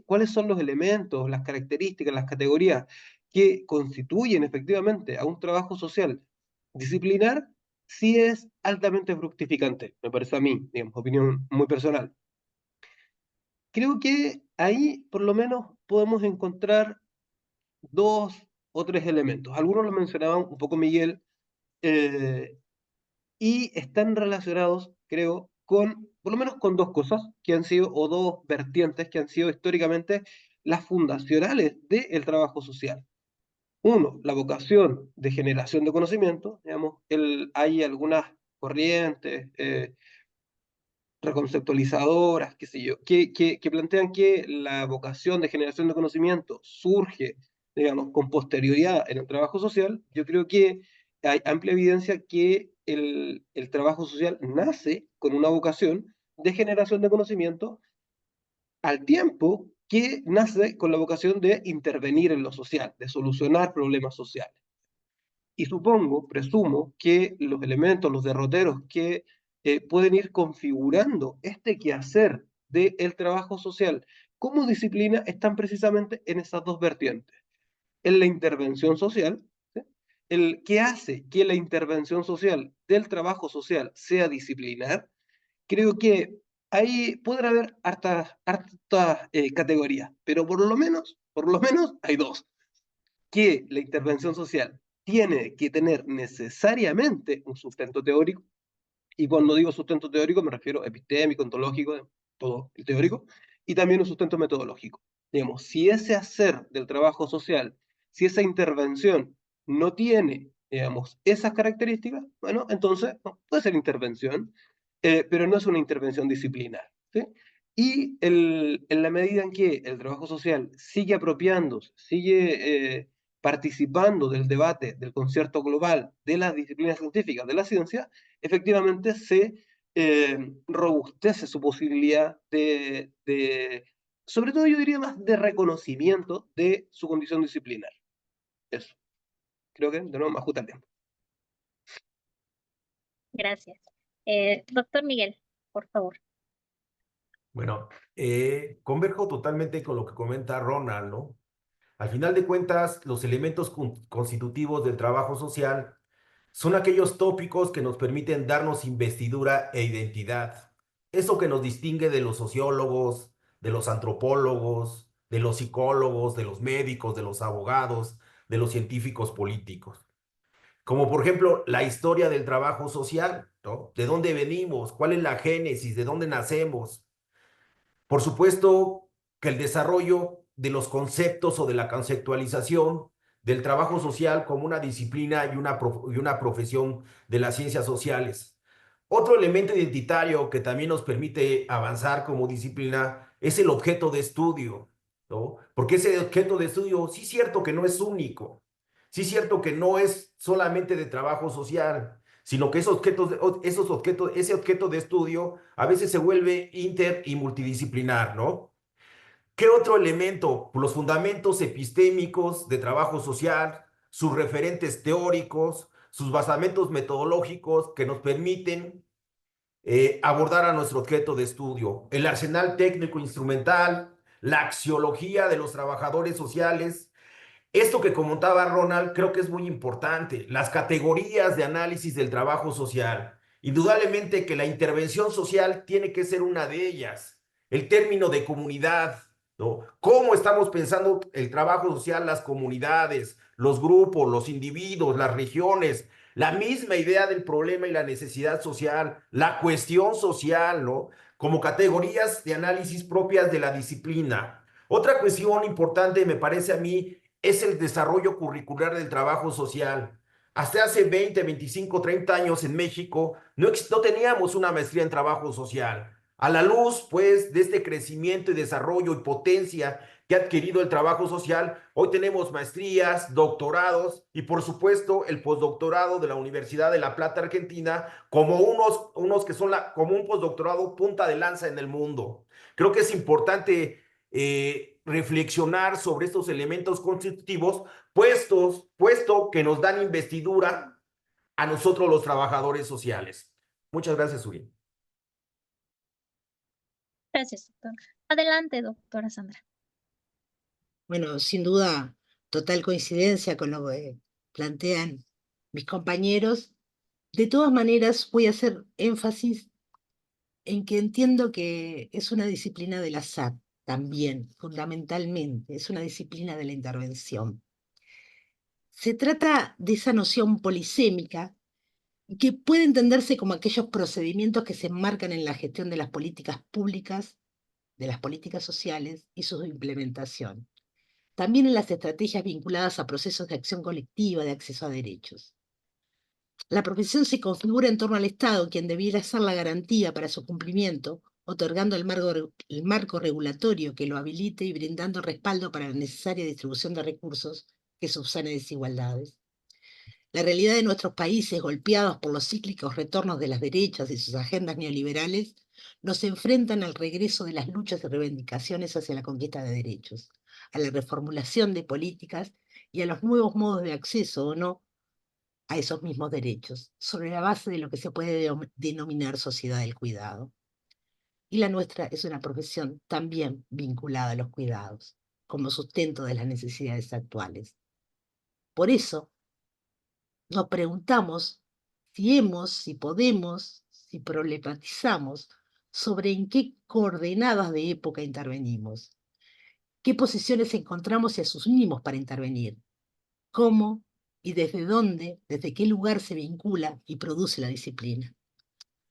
Speaker 6: cuáles son los elementos, las características, las categorías que constituyen efectivamente a un trabajo social disciplinar? Sí es altamente fructificante, me parece a mí, digamos, opinión muy personal. Creo que ahí por lo menos podemos encontrar dos o tres elementos. Algunos los mencionaban un poco Miguel, eh, y están relacionados, creo, con, por lo menos con dos cosas que han sido, o dos vertientes que han sido históricamente las fundacionales del trabajo social. Uno, la vocación de generación de conocimiento, digamos, hay algunas corrientes reconceptualizadoras, qué sé yo, que plantean que la vocación de generación de conocimiento surge, digamos, con posterioridad en el trabajo social. Yo creo que hay amplia evidencia que el trabajo social nace con una vocación de generación de conocimiento al tiempo que nace con la vocación de intervenir en lo social, de solucionar problemas sociales. Y supongo, presumo, que los elementos, los derroteros que pueden ir configurando este quehacer del trabajo social como disciplina están precisamente en esas dos vertientes. En la intervención social, ¿sí? El que hace que la intervención social del trabajo social sea disciplinar, creo que ahí podrá haber hartas categorías, pero por lo menos hay dos: que la intervención social tiene que tener necesariamente un sustento teórico, y cuando digo sustento teórico me refiero epistémico, ontológico, todo el teórico, y también un sustento metodológico. Digamos, si ese hacer del trabajo social, si esa intervención no tiene, digamos, esas características, bueno, entonces no, puede ser intervención, pero no es una intervención disciplinar, ¿sí? Y en la medida en que el trabajo social sigue apropiándose, sigue participando del debate, del concierto global de las disciplinas científicas, de la ciencia, efectivamente se robustece su posibilidad sobre todo yo diría más de reconocimiento de su condición disciplinar. Eso. Creo que de nuevo me ajusta el tiempo.
Speaker 3: Gracias. Doctor Miguel, por favor.
Speaker 2: Bueno, converjo totalmente con lo que comenta Ronald, ¿no? Al final de cuentas, los elementos constitutivos del trabajo social son aquellos tópicos que nos permiten darnos investidura e identidad. Eso que nos distingue de los sociólogos, de los antropólogos, de los psicólogos, de los médicos, de los abogados, de los científicos políticos. Como por ejemplo la historia del trabajo social, ¿no? ¿De dónde venimos? ¿Cuál es la génesis? ¿De dónde nacemos? Por supuesto que el desarrollo de los conceptos o de la conceptualización del trabajo social como una disciplina y una profesión de las ciencias sociales. Otro elemento identitario que también nos permite avanzar como disciplina es el objeto de estudio, ¿no? Porque ese objeto de estudio sí es cierto que no es único, sí es cierto que no es solamente de trabajo social, sino que ese objeto de estudio a veces se vuelve inter y multidisciplinar, ¿no? ¿Qué otro elemento? Los fundamentos epistémicos de trabajo social, sus referentes teóricos, sus basamentos metodológicos que nos permiten abordar a nuestro objeto de estudio, el arsenal técnico instrumental, la axiología de los trabajadores sociales. Esto que comentaba Ronald creo que es muy importante, las categorías de análisis del trabajo social. Indudablemente que la intervención social tiene que ser una de ellas. El término de comunidad, ¿no? ¿Cómo estamos pensando el trabajo social, las comunidades, los grupos, los individuos, las regiones? La misma idea del problema y la necesidad social, la cuestión social, ¿no? Como categorías de análisis propias de la disciplina. Otra cuestión importante me parece a mí es el desarrollo curricular del trabajo social. Hasta hace 20, 25, 30 años en México no teníamos una maestría en trabajo social. A la luz, pues, de este crecimiento y desarrollo y potencia que ha adquirido el trabajo social, hoy tenemos maestrías, doctorados y, por supuesto, el postdoctorado de la Universidad de La Plata, Argentina, como unos que son como un postdoctorado punta de lanza en el mundo. Creo que es importante reflexionar sobre estos elementos constitutivos, puesto que nos dan investidura a nosotros los trabajadores sociales. Muchas gracias, Uri.
Speaker 3: Gracias, doctor. Adelante, doctora Sandra.
Speaker 5: Bueno, sin duda, total coincidencia con lo que plantean mis compañeros. De todas maneras, voy a hacer énfasis en que entiendo que es una disciplina de la SAT también, fundamentalmente, es una disciplina de la intervención. Se trata de esa noción polisémica que puede entenderse como aquellos procedimientos que se enmarcan en la gestión de las políticas públicas, de las políticas sociales y su implementación. También en las estrategias vinculadas a procesos de acción colectiva de acceso a derechos. La profesión se configura en torno al Estado, quien debiera ser la garantía para su cumplimiento, otorgando el marco regulatorio que lo habilite y brindando respaldo para la necesaria distribución de recursos que subsane desigualdades. La realidad de nuestros países, golpeados por los cíclicos retornos de las derechas y sus agendas neoliberales, nos enfrentan al regreso de las luchas y reivindicaciones hacia la conquista de derechos, a la reformulación de políticas y a los nuevos modos de acceso o no a esos mismos derechos, sobre la base de lo que se puede denominar sociedad del cuidado. Y la nuestra es una profesión también vinculada a los cuidados, como sustento de las necesidades actuales. Por eso, nos preguntamos si podemos, si problematizamos sobre en qué coordenadas de época intervenimos, qué posiciones encontramos y asumimos para intervenir, cómo y desde dónde, desde qué lugar se vincula y produce la disciplina.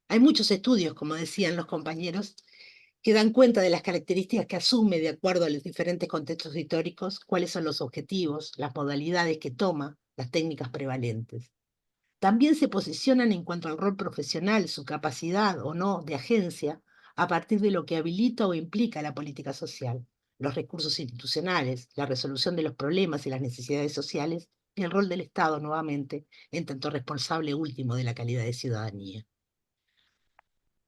Speaker 5: Hay muchos estudios, como decían los compañeros, que dan cuenta de las características que asume de acuerdo a los diferentes contextos históricos, cuáles son los objetivos, las modalidades que toma, las técnicas prevalentes. También se posicionan en cuanto al rol profesional, su capacidad o no de agencia, a partir de lo que habilita o implica la política social, los recursos institucionales, la resolución de los problemas y las necesidades sociales, y el rol del Estado, nuevamente, en tanto responsable último de la calidad de ciudadanía.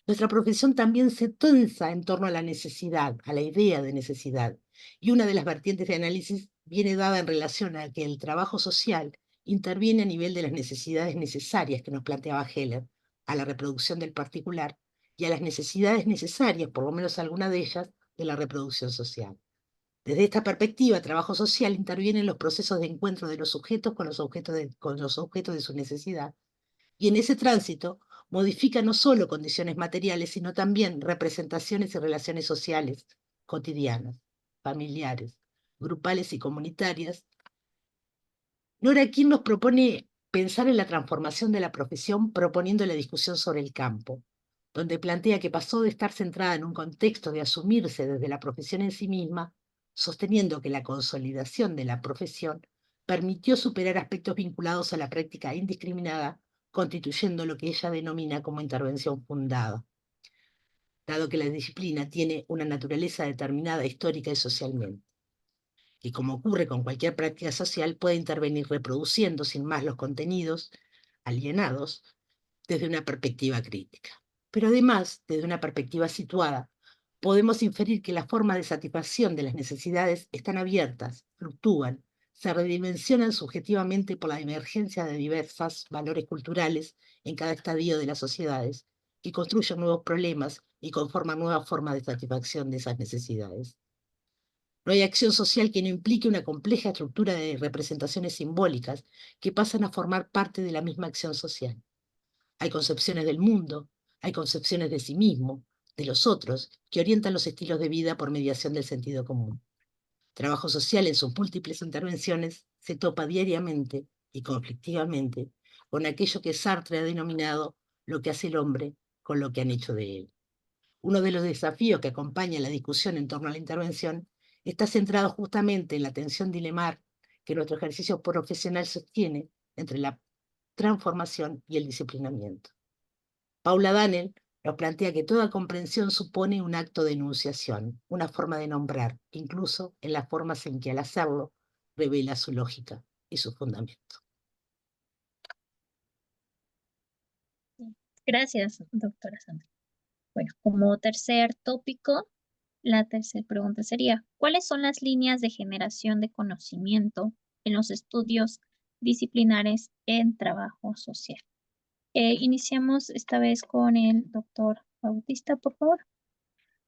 Speaker 5: Nuestra profesión también se tensa en torno a la necesidad, a la idea de necesidad, y una de las vertientes de análisis viene dada en relación a que el trabajo social interviene a nivel de las necesidades necesarias que nos planteaba Heller, a la reproducción del particular y a las necesidades necesarias, por lo menos alguna de ellas, de la reproducción social. Desde esta perspectiva, trabajo social interviene en los procesos de encuentro de los sujetos con los objetos de su necesidad, y en ese tránsito modifica no solo condiciones materiales, sino también representaciones y relaciones sociales, cotidianas, familiares, grupales y comunitarias. Nora King nos propone pensar en la transformación de la profesión proponiendo la discusión sobre el campo, donde plantea que pasó de estar centrada en un contexto de asumirse desde la profesión en sí misma, sosteniendo que la consolidación de la profesión permitió superar aspectos vinculados a la práctica indiscriminada, constituyendo lo que ella denomina como intervención fundada, dado que la disciplina tiene una naturaleza determinada histórica y socialmente, y como ocurre con cualquier práctica social, puede intervenir reproduciendo sin más los contenidos alienados desde una perspectiva crítica. Pero además, desde una perspectiva situada, podemos inferir que las formas de satisfacción de las necesidades están abiertas, fluctúan, se redimensionan subjetivamente por la emergencia de diversos valores culturales en cada estadio de las sociedades, que construyen nuevos problemas y conforman nuevas formas de satisfacción de esas necesidades. No hay acción social que no implique una compleja estructura de representaciones simbólicas que pasan a formar parte de la misma acción social. Hay concepciones del mundo, hay concepciones de sí mismo, de los otros, que orientan los estilos de vida por mediación del sentido común. Trabajo social en sus múltiples intervenciones se topa diariamente y conflictivamente con aquello que Sartre ha denominado lo que hace el hombre con lo que han hecho de él. Uno de los desafíos que acompaña la discusión en torno a la intervención está centrado justamente en la tensión dilemar que nuestro ejercicio profesional sostiene entre la transformación y el disciplinamiento. Paula Danel nos plantea que toda comprensión supone un acto de enunciación, una forma de nombrar, incluso en las formas en que al hacerlo revela su lógica y su fundamento.
Speaker 3: Gracias, doctora Sandra. Bueno, como tercer tópico, la tercera pregunta sería, ¿cuáles son las líneas de generación de conocimiento en los estudios disciplinares en trabajo social? Iniciamos esta vez con el doctor Bautista, por favor.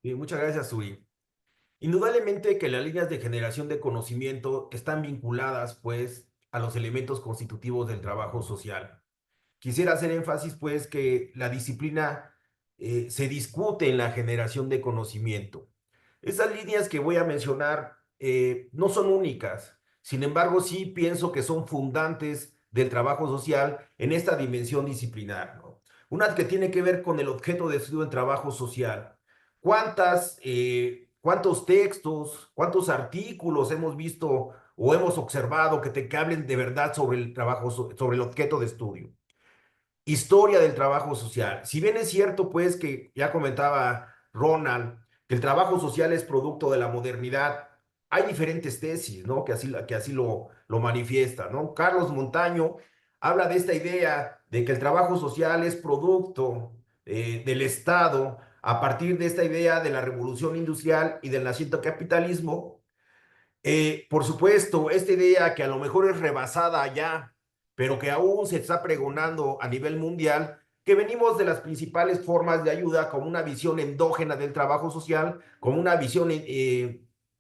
Speaker 2: Bien, muchas gracias, Suri. Indudablemente que las líneas de generación de conocimiento están vinculadas, pues, a los elementos constitutivos del trabajo social. Quisiera hacer énfasis, pues, que la disciplina se discute en la generación de conocimiento. Esas líneas que voy a mencionar no son únicas, sin embargo, sí pienso que son fundantes del trabajo social en esta dimensión disciplinar, ¿no? Una que tiene que ver con el objeto de estudio en trabajo social. ¿Cuántos textos, cuántos artículos hemos visto o hemos observado que hablen de verdad sobre el trabajo, sobre el objeto de estudio? Historia del trabajo social. Si bien es cierto, pues, que ya comentaba Ronald, que el trabajo social es producto de la modernidad, hay diferentes tesis, ¿no? Que así lo manifiestan, ¿no? Carlos Montaño habla de esta idea de que el trabajo social es producto del Estado a partir de esta idea de la revolución industrial y del naciente capitalismo. Por supuesto, esta idea que a lo mejor es rebasada ya, pero que aún se está pregonando a nivel mundial, que venimos de las principales formas de ayuda como una visión endógena del trabajo social, como una visión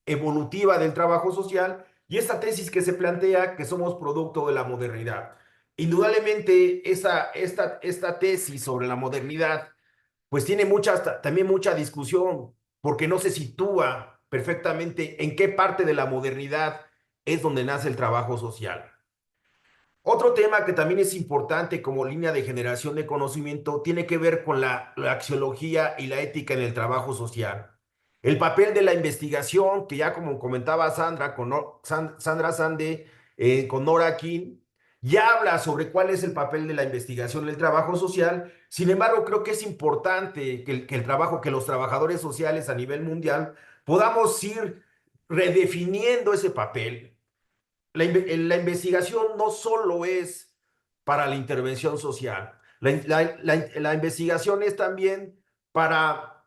Speaker 2: evolutiva del trabajo social, y esta tesis que se plantea que somos producto de la modernidad. Indudablemente, esta tesis sobre la modernidad pues tiene también mucha discusión, porque no se sitúa perfectamente en qué parte de la modernidad es donde nace el trabajo social. Otro tema que también es importante como línea de generación de conocimiento tiene que ver con la axiología y la ética en el trabajo social. El papel de la investigación, que ya como comentaba Sandra Sande, con Nora King, ya habla sobre cuál es el papel de la investigación en el trabajo social. Sin embargo, creo que es importante que los trabajadores sociales a nivel mundial podamos ir redefiniendo ese papel. La investigación no solo es para la intervención social, la investigación es también para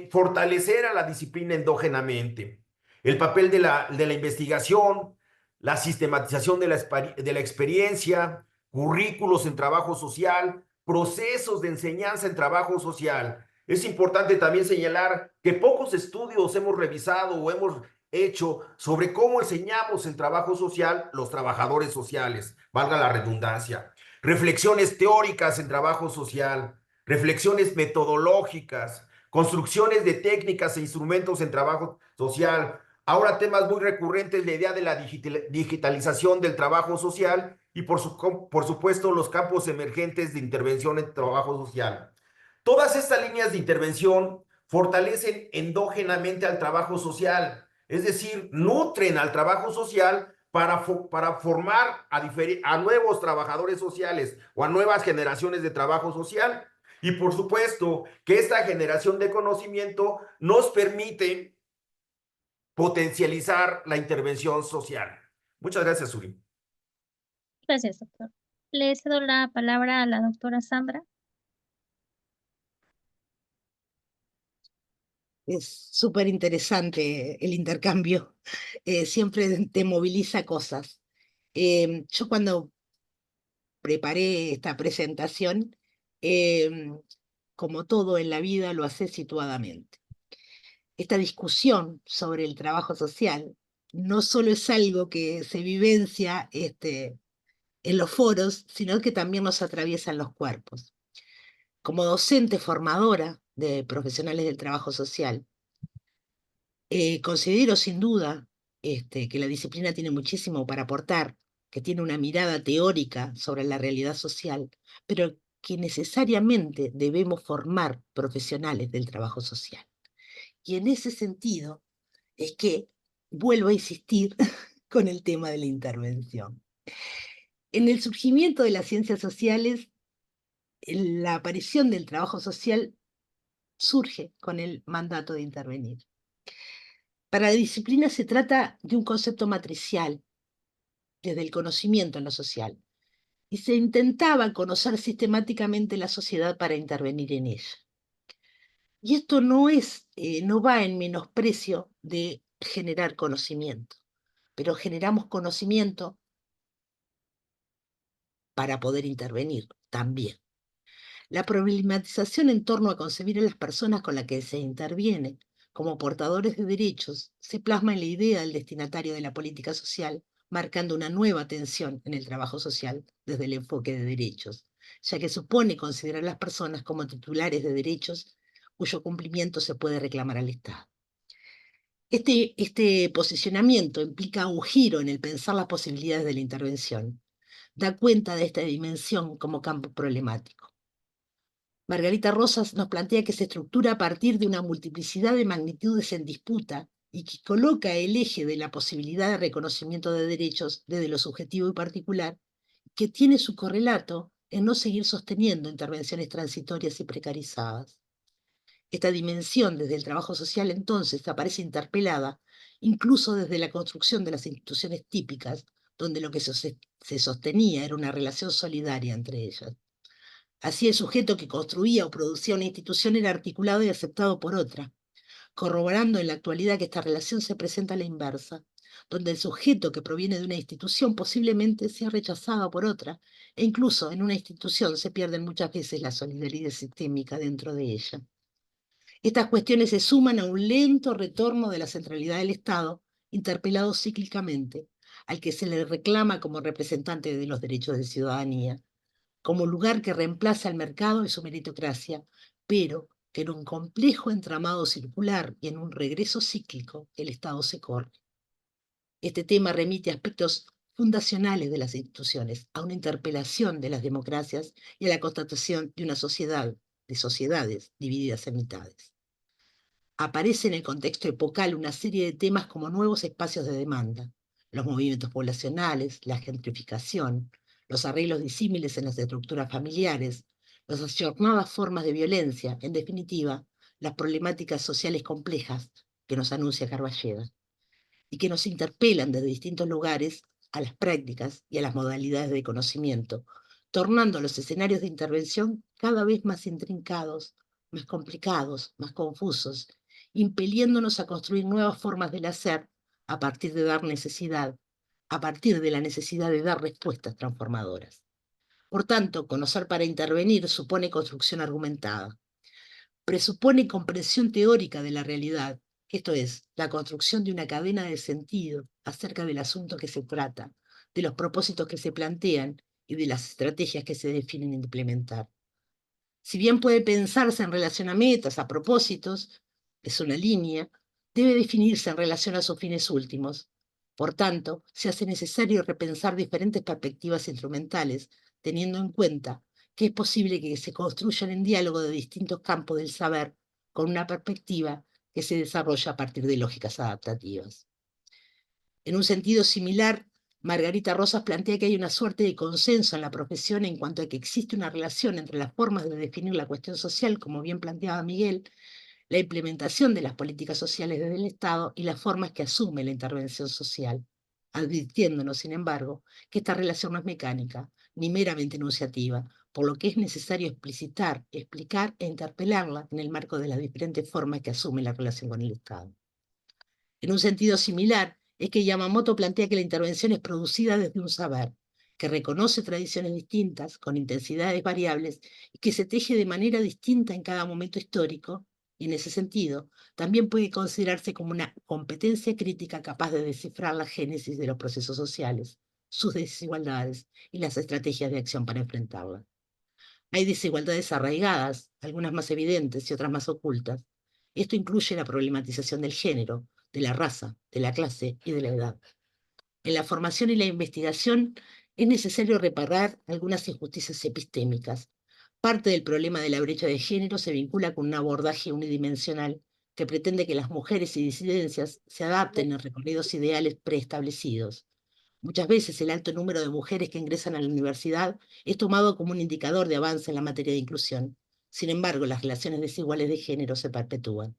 Speaker 2: fortalecer a la disciplina endógenamente. El papel de la investigación, la sistematización de la experiencia, currículos en trabajo social, procesos de enseñanza en trabajo social. Es importante también señalar que pocos estudios hemos revisado o hemos hecho sobre cómo enseñamos el trabajo social los trabajadores sociales, valga la redundancia. Reflexiones teóricas en trabajo social, reflexiones metodológicas, construcciones de técnicas e instrumentos en trabajo social. Ahora temas muy recurrentes, la idea de la digitalización del trabajo social y por supuesto los campos emergentes de intervención en trabajo social. Todas estas líneas de intervención fortalecen endógenamente al trabajo social, es decir, nutren al trabajo social para formar a nuevos trabajadores sociales o a nuevas generaciones de trabajo social. Y por supuesto que esta generación de conocimiento nos permite potencializar la intervención social. Muchas gracias, Suri.
Speaker 3: Gracias, doctor. Le cedo la palabra a la doctora Sandra.
Speaker 5: Es súper interesante el intercambio, siempre te moviliza cosas. Yo cuando preparé esta presentación, como todo en la vida, lo hace situadamente. Esta discusión sobre el trabajo social no solo es algo que se vivencia en los foros, sino que también nos atraviesa en los cuerpos. Como docente formadora de profesionales del trabajo social, considero sin duda que la disciplina tiene muchísimo para aportar, que tiene una mirada teórica sobre la realidad social, pero que necesariamente debemos formar profesionales del trabajo social. Y en ese sentido es que vuelvo a insistir con el tema de la intervención. En el surgimiento de las ciencias sociales, la aparición del trabajo social surge con el mandato de intervenir. Para la disciplina se trata de un concepto matricial, desde el conocimiento en lo social, y se intentaba conocer sistemáticamente la sociedad para intervenir en ella. Y esto no va en menosprecio de generar conocimiento, pero generamos conocimiento para poder intervenir también. La problematización en torno a concebir a las personas con las que se interviene como portadores de derechos se plasma en la idea del destinatario de la política social, marcando una nueva tensión en el trabajo social desde el enfoque de derechos, ya que supone considerar a las personas como titulares de derechos cuyo cumplimiento se puede reclamar al Estado. Este posicionamiento implica un giro en el pensar las posibilidades de la intervención, da cuenta de esta dimensión como campo problemático. Margarita Rosas nos plantea que se estructura a partir de una multiplicidad de magnitudes en disputa y que coloca el eje de la posibilidad de reconocimiento de derechos desde lo subjetivo y particular, que tiene su correlato en no seguir sosteniendo intervenciones transitorias y precarizadas. Esta dimensión desde el trabajo social entonces aparece interpelada incluso desde la construcción de las instituciones típicas, donde lo que se sostenía era una relación solidaria entre ellas. Así el sujeto que construía o producía una institución era articulado y aceptado por otra, corroborando en la actualidad que esta relación se presenta a la inversa, donde el sujeto que proviene de una institución posiblemente sea rechazado por otra, e incluso en una institución se pierden muchas veces la solidaridad sistémica dentro de ella. Estas cuestiones se suman a un lento retorno de la centralidad del Estado, interpelado cíclicamente, al que se le reclama como representante de los derechos de ciudadanía, como lugar que reemplaza al mercado y su meritocracia, pero que en un complejo entramado circular y en un regreso cíclico el Estado se corre. Este tema remite a aspectos fundacionales de las instituciones, a una interpelación de las democracias y a la constatación de una sociedad, de sociedades divididas en mitades. Aparece en el contexto epocal una serie de temas como nuevos espacios de demanda, los movimientos poblacionales, la gentrificación, los arreglos disímiles en las estructuras familiares, las ayornadas formas de violencia, en definitiva, las problemáticas sociales complejas que nos anuncia Carballeda y que nos interpelan desde distintos lugares a las prácticas y a las modalidades de conocimiento, tornando los escenarios de intervención cada vez más intrincados, más complicados, más confusos, impeliéndonos a construir nuevas formas del hacer a partir de dar necesidad, a partir de la necesidad de dar respuestas transformadoras. Por tanto, conocer para intervenir supone construcción argumentada, presupone comprensión teórica de la realidad, esto es, la construcción de una cadena de sentido acerca del asunto que se trata, de los propósitos que se plantean y de las estrategias que se definen implementar. Si bien puede pensarse en relación a metas, a propósitos, es una línea, debe definirse en relación a sus fines últimos. Por tanto, se hace necesario repensar diferentes perspectivas instrumentales, teniendo en cuenta que es posible que se construyan en diálogo de distintos campos del saber con una perspectiva que se desarrolla a partir de lógicas adaptativas. En un sentido similar, Margarita Rosas plantea que hay una suerte de consenso en la profesión en cuanto a que existe una relación entre las formas de definir la cuestión social, como bien planteaba Miguel, la implementación de las políticas sociales desde el Estado y las formas que asume la intervención social, advirtiéndonos, sin embargo, que esta relación no es mecánica, ni meramente enunciativa, por lo que es necesario explicitar, explicar e interpelarla en el marco de las diferentes formas que asume la relación con el Estado. En un sentido similar, es que Yamamoto plantea que la intervención es producida desde un saber, que reconoce tradiciones distintas, con intensidades variables, y que se teje de manera distinta en cada momento histórico, y en ese sentido, también puede considerarse como una competencia crítica capaz de descifrar la génesis de los procesos sociales, sus desigualdades y las estrategias de acción para enfrentarlas. Hay desigualdades arraigadas, algunas más evidentes y otras más ocultas. Esto incluye la problematización del género, de la raza, de la clase y de la edad. En la formación y la investigación es necesario reparar algunas injusticias epistémicas. Parte del problema de la brecha de género se vincula con un abordaje unidimensional que pretende que las mujeres y disidencias se adapten a recorridos ideales preestablecidos. Muchas veces el alto número de mujeres que ingresan a la universidad es tomado como un indicador de avance en la materia de inclusión. Sin embargo, las relaciones desiguales de género se perpetúan.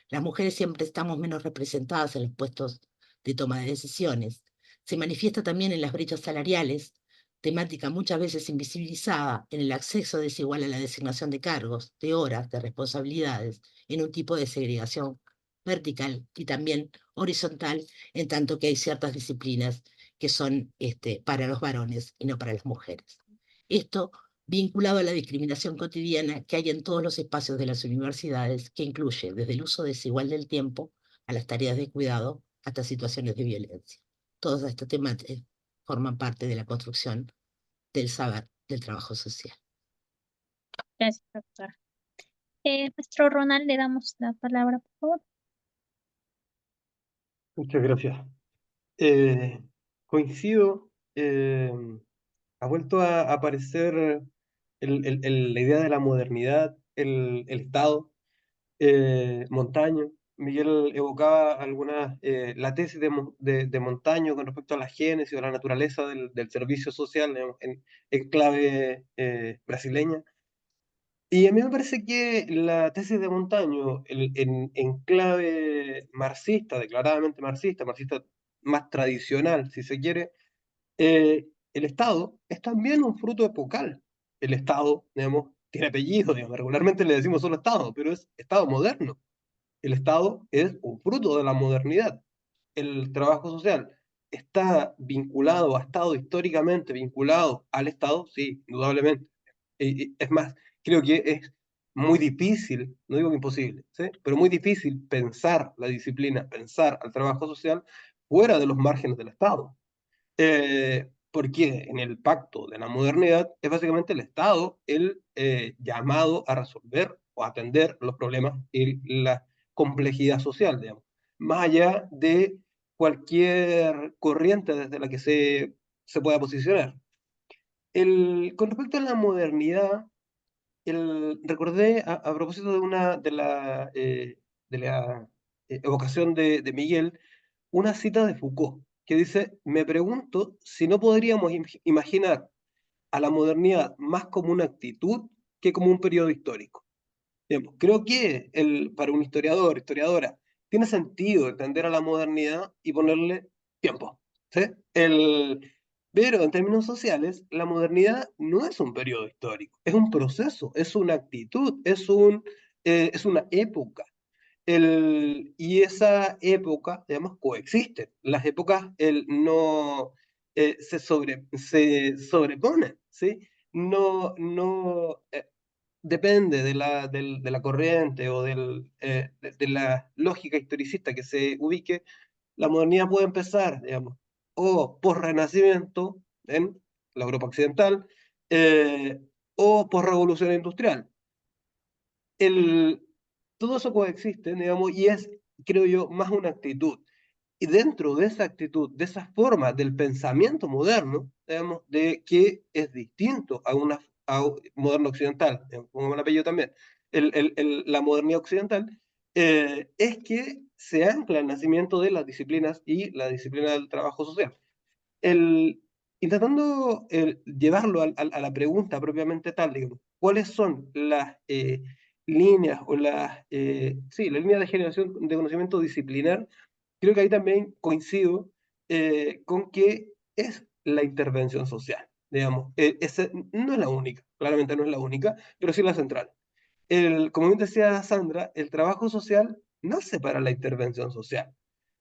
Speaker 5: Las mujeres siempre estamos menos representadas en los puestos de toma de decisiones. Se manifiesta también en las brechas salariales, temática muchas veces invisibilizada en el acceso desigual a la designación de cargos, de horas, de responsabilidades, en un tipo de segregación vertical y también horizontal, en tanto que hay ciertas disciplinas que son para los varones y no para las mujeres. Esto vinculado a la discriminación cotidiana que hay en todos los espacios de las universidades, que incluye desde el uso desigual del tiempo a las tareas de cuidado hasta situaciones de violencia. Todos estos temas forman parte de la construcción del saber del trabajo social.
Speaker 3: Gracias, doctora. Maestro Ronald, le damos la palabra, por favor.
Speaker 6: Muchas gracias. Coincido Ha vuelto a aparecer la idea de la modernidad, el Estado. Montaño. Miguel evocaba la tesis de Montaño con respecto a la génesis o la naturaleza del servicio social, digamos, en clave brasileña. Y a mí me parece que la tesis de Montaño, en clave marxista, declaradamente marxista, marxista más tradicional, si se quiere, el Estado es también un fruto epocal. El Estado, digamos, tiene apellido, digamos, regularmente le decimos solo Estado, pero es Estado moderno. El Estado es un fruto de la modernidad. El trabajo social está vinculado, ha estado históricamente vinculado al Estado, sí, indudablemente. Es más, creo que es muy difícil, no digo que imposible, ¿sí? Pero muy difícil pensar la disciplina, pensar al trabajo social fuera de los márgenes del Estado. Porque en el pacto de la modernidad es básicamente el Estado el llamado a resolver o atender los problemas y la complejidad social, digamos, más allá de cualquier corriente desde la que se pueda posicionar. Con respecto a la modernidad, recordé a propósito de la evocación de Miguel, una cita de Foucault que dice, me pregunto si no podríamos imaginar a la modernidad más como una actitud que como un periodo histórico. Digamos, creo que para un historiador, historiadora, tiene sentido entender a la modernidad y ponerle tiempo, ¿sí? Pero en términos sociales, la modernidad no es un periodo histórico, es un proceso, es una actitud, es una época. Y esa época, digamos, coexisten. Las épocas no se sobreponen, ¿sí? No depende de la corriente o de la lógica historicista que se ubique. La modernidad puede empezar, digamos, o por-renacimiento en la Europa occidental, eh, o por-revolución industrial. el, Todo eso coexiste, digamos, y es, creo yo, más una actitud. Y dentro de esa actitud, de esa forma del pensamiento moderno, digamos, de que es distinto a moderno occidental, digamos, como el apellido también, la modernidad occidental, es que se ancla el nacimiento de las disciplinas y la disciplina del trabajo social. el, Intentando llevarlo a la pregunta propiamente tal, digamos, ¿cuáles son las líneas o sí, la línea de generación de conocimiento disciplinar? Creo que ahí también coincido con que es la intervención social, digamos. Esa no es la única, claramente no es la única, pero sí la central. Como bien decía Sandra, el trabajo social nace para la intervención social.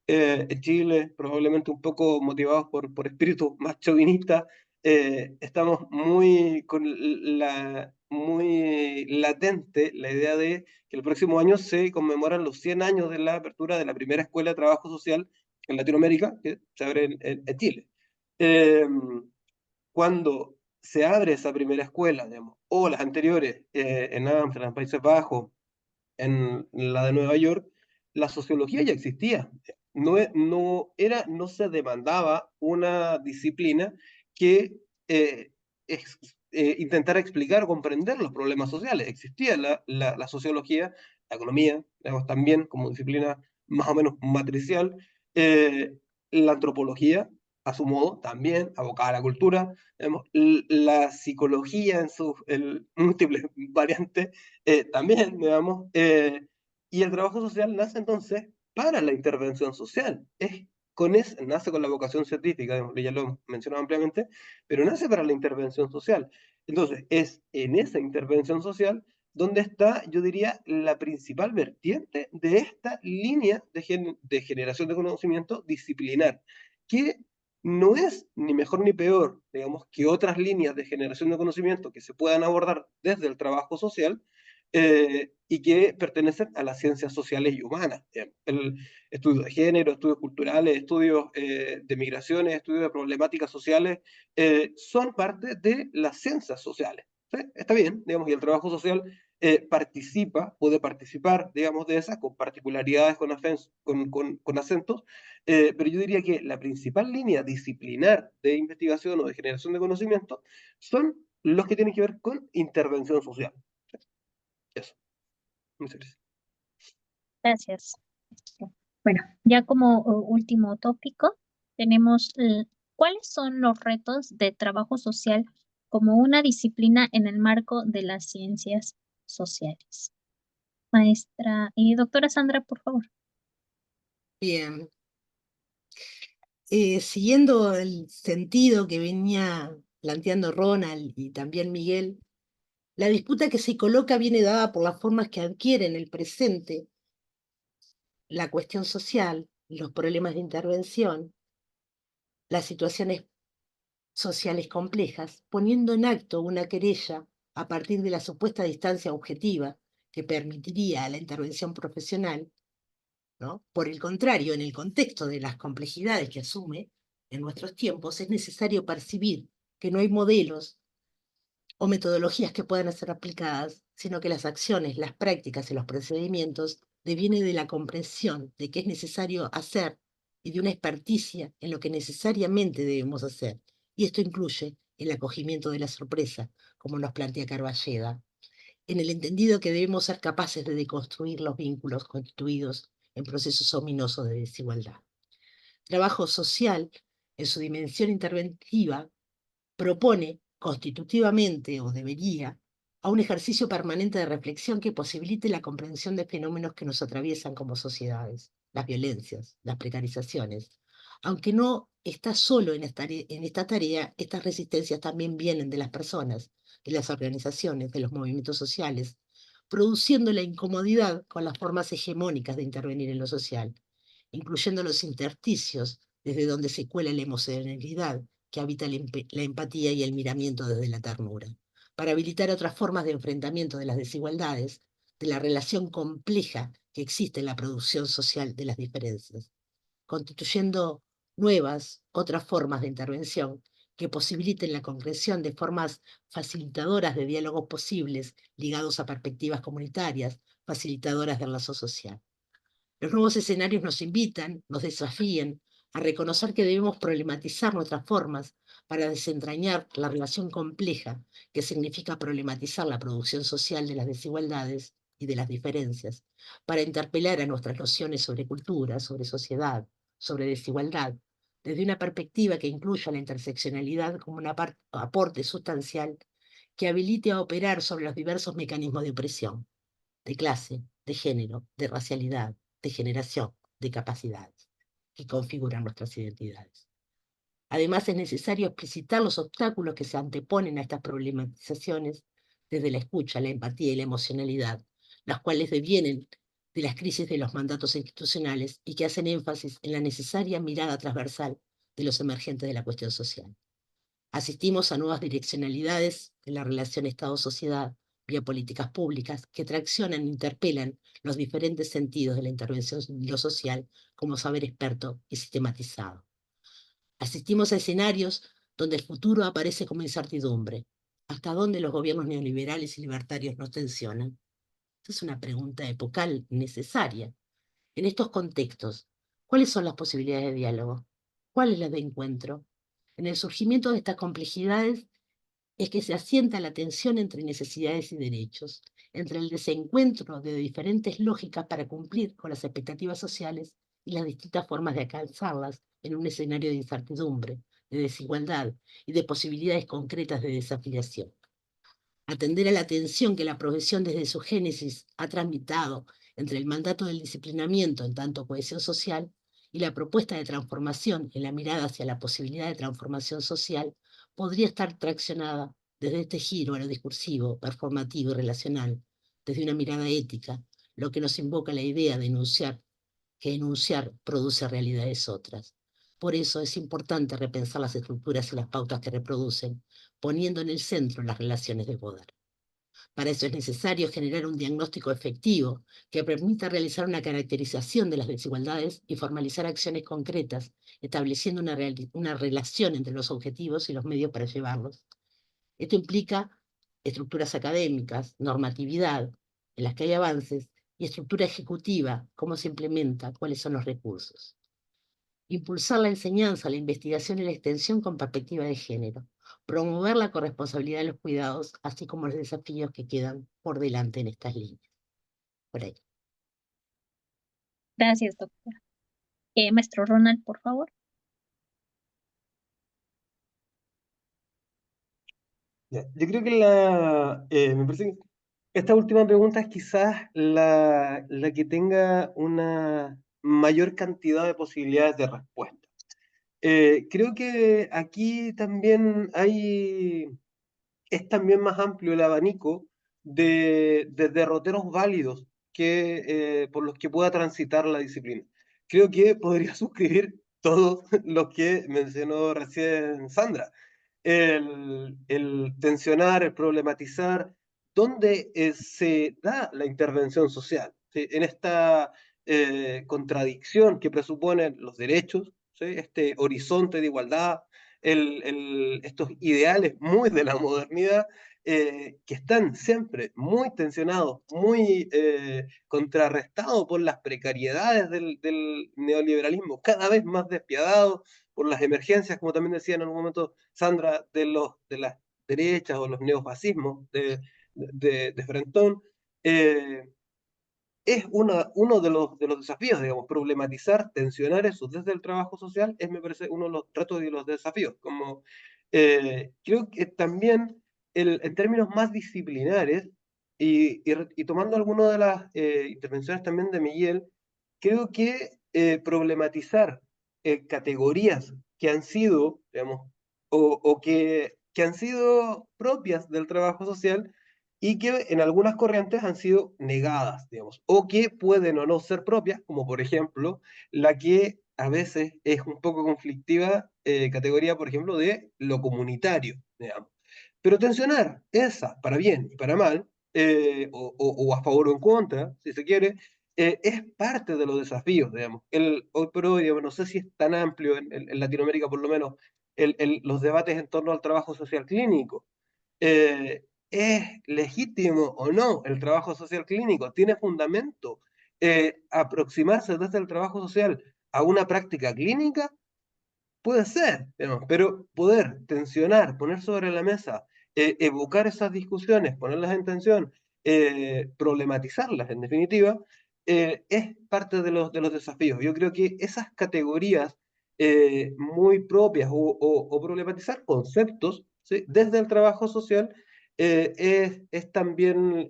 Speaker 6: En Chile, probablemente un poco motivados por espíritu más chauvinista, estamos muy latente la idea de que el próximo año se conmemoran los 100 años de la apertura de la primera escuela de trabajo social en Latinoamérica, que se abre en Chile. Eh, Cuando se abre esa primera escuela, digamos, o las anteriores en Ámsterdam, Países Bajos, en la de Nueva York, la sociología ya existía. No se demandaba una disciplina que eh, intentara explicar o comprender los problemas sociales. Existía la sociología, la economía, digamos, también como disciplina más o menos matricial, eh, la antropología, a su modo, también abocada a la cultura, digamos, la psicología en sus múltiples variantes, también, digamos, y el trabajo social nace entonces para la intervención social. Nace con la vocación científica, digamos, ya lo hemos mencionado ampliamente, pero nace para la intervención social. Entonces, es en esa intervención social donde está, yo diría, la principal vertiente de esta línea de generación de conocimiento disciplinar, que no es ni mejor ni peor, digamos, que otras líneas de generación de conocimiento que se puedan abordar desde el trabajo social, y que pertenecen a las ciencias sociales y humanas. El estudio de género, estudios culturales, estudios de migraciones, estudios de problemáticas sociales, son parte de las ciencias sociales. ¿Sí? Está bien, digamos, y el trabajo social puede participar, digamos, de esas, con particularidades, con acentos, pero yo diría que la principal línea disciplinar de investigación o de generación de conocimiento son los que tienen que ver con intervención social. Eso. Muchas gracias.
Speaker 3: Gracias. Bueno, ya como último tópico, tenemos ¿cuáles son los retos de trabajo social como una disciplina en el marco de las ciencias sociales? Maestra y doctora Sandra, por favor.
Speaker 5: Bien. Siguiendo el sentido que venía planteando Ronald y también Miguel, la disputa que se coloca viene dada por las formas que adquiere en el presente la cuestión social, los problemas de intervención, las situaciones sociales complejas, poniendo en acto una querella a partir de la supuesta distancia objetiva que permitiría la intervención profesional, ¿no? Por el contrario, en el contexto de las complejidades que asume en nuestros tiempos, es necesario percibir que no hay modelos o metodologías que puedan ser aplicadas, sino que las acciones, las prácticas y los procedimientos devienen de la comprensión de qué es necesario hacer y de una experticia en lo que necesariamente debemos hacer. Y esto incluye el acogimiento de la sorpresa, como nos plantea Carballeda, en el entendido que debemos ser capaces de deconstruir los vínculos constituidos en procesos ominosos de desigualdad. Trabajo social, en su dimensión interventiva, propone constitutivamente, o debería, a un ejercicio permanente de reflexión que posibilite la comprensión de fenómenos que nos atraviesan como sociedades, las violencias, las precarizaciones. Aunque no está solo en esta tarea, estas resistencias también vienen de las personas, de las organizaciones, de los movimientos sociales, produciendo la incomodidad con las formas hegemónicas de intervenir en lo social, incluyendo los intersticios desde donde se cuela la emocionalidad que habita la empatía y el miramiento desde la ternura, para habilitar otras formas de enfrentamiento de las desigualdades, de la relación compleja que existe en la producción social de las diferencias, constituyendo otras formas de intervención que posibiliten la concreción de formas facilitadoras de diálogos posibles ligados a perspectivas comunitarias, facilitadoras del lazo social. Los nuevos escenarios nos invitan, nos desafían a reconocer que debemos problematizar nuestras formas para desentrañar la relación compleja que significa problematizar la producción social de las desigualdades y de las diferencias, para interpelar a nuestras nociones sobre cultura, sobre sociedad, sobre desigualdad, desde una perspectiva que incluya la interseccionalidad como un aporte sustancial que habilite a operar sobre los diversos mecanismos de opresión, de clase, de género, de racialidad, de generación, de capacidades, que configuran nuestras identidades. Además, es necesario explicitar los obstáculos que se anteponen a estas problematizaciones desde la escucha, la empatía y la emocionalidad, las cuales devienen de las crisis de los mandatos institucionales y que hacen énfasis en la necesaria mirada transversal de los emergentes de la cuestión social. Asistimos a nuevas direccionalidades en la relación Estado-sociedad, vía políticas públicas que traccionan e interpelan los diferentes sentidos de la intervención en lo social como saber experto y sistematizado. Asistimos a escenarios donde el futuro aparece como incertidumbre. ¿Hasta dónde los gobiernos neoliberales y libertarios nos tensionan? Esta es una pregunta epocal necesaria. En estos contextos, ¿cuáles son las posibilidades de diálogo? ¿Cuáles las de encuentro? En el surgimiento de estas complejidades es que se asienta la tensión entre necesidades y derechos, entre el desencuentro de diferentes lógicas para cumplir con las expectativas sociales y las distintas formas de alcanzarlas en un escenario de incertidumbre, de desigualdad y de posibilidades concretas de desafiliación. Atender a la tensión que la profesión desde su génesis ha transmitado entre el mandato del disciplinamiento en tanto cohesión social y la propuesta de transformación en la mirada hacia la posibilidad de transformación social podría estar traccionada desde este giro a lo discursivo, performativo y relacional, desde una mirada ética, lo que nos invoca la idea de que enunciar produce realidades otras. Por eso es importante repensar las estructuras y las pautas que reproducen, poniendo en el centro las relaciones de poder. Para eso es necesario generar un diagnóstico efectivo que permita realizar una caracterización de las desigualdades y formalizar acciones concretas, estableciendo una relación entre los objetivos y los medios para llevarlos. Esto implica estructuras académicas, normatividad, en las que hay avances, y estructura ejecutiva, cómo se implementa, cuáles son los recursos. Impulsar la enseñanza, la investigación y la extensión con perspectiva de género. Promover la corresponsabilidad de los cuidados, así como los desafíos que quedan por delante en estas líneas. Por ahí.
Speaker 3: Gracias, doctora. Maestro Ronald, por favor.
Speaker 6: Ya, yo creo que me parece que esta última pregunta es quizás la que tenga una mayor cantidad de posibilidades de respuesta. Creo que aquí también es también más amplio el abanico de derroteros válidos por los que pueda transitar la disciplina. Creo que podría suscribir todos los que mencionó recién Sandra. El tensionar, el problematizar, dónde se da la intervención social, ¿sí? En esta contradicción que presuponen los derechos, ¿sí? Este horizonte de igualdad, estos ideales muy de la modernidad, que están siempre muy tensionados, muy contrarrestados por las precariedades del neoliberalismo, cada vez más despiadados por las emergencias, como también decía en algún momento Sandra, de las derechas o los neofascismos de Frentón. Es uno de los desafíos, digamos, problematizar, tensionar eso desde el trabajo social, me parece uno de los retos y los desafíos. Creo que también en términos más disciplinares, y tomando algunas de las intervenciones también de Miguel, creo que problematizar categorías que han sido, digamos, o que han sido propias del trabajo social y que en algunas corrientes han sido negadas, digamos, o que pueden o no ser propias, como por ejemplo la que a veces es un poco conflictiva, categoría, por ejemplo, de lo comunitario, digamos. Pero tensionar esa, para bien y para mal, o a favor o en contra, si se quiere, es parte de los desafíos, digamos. Hoy por hoy, digamos, no sé si es tan amplio en Latinoamérica, por lo menos, los debates en torno al trabajo social clínico. ¿Es legítimo o no el trabajo social clínico? ¿Tiene fundamento aproximarse desde el trabajo social a una práctica clínica? Puede ser, digamos, pero poder tensionar, poner sobre la mesa, evocar esas discusiones, ponerlas en tensión, problematizarlas en definitiva, es parte de los desafíos. Yo creo que esas categorías muy propias o problematizar conceptos, ¿sí? Desde el trabajo social es también,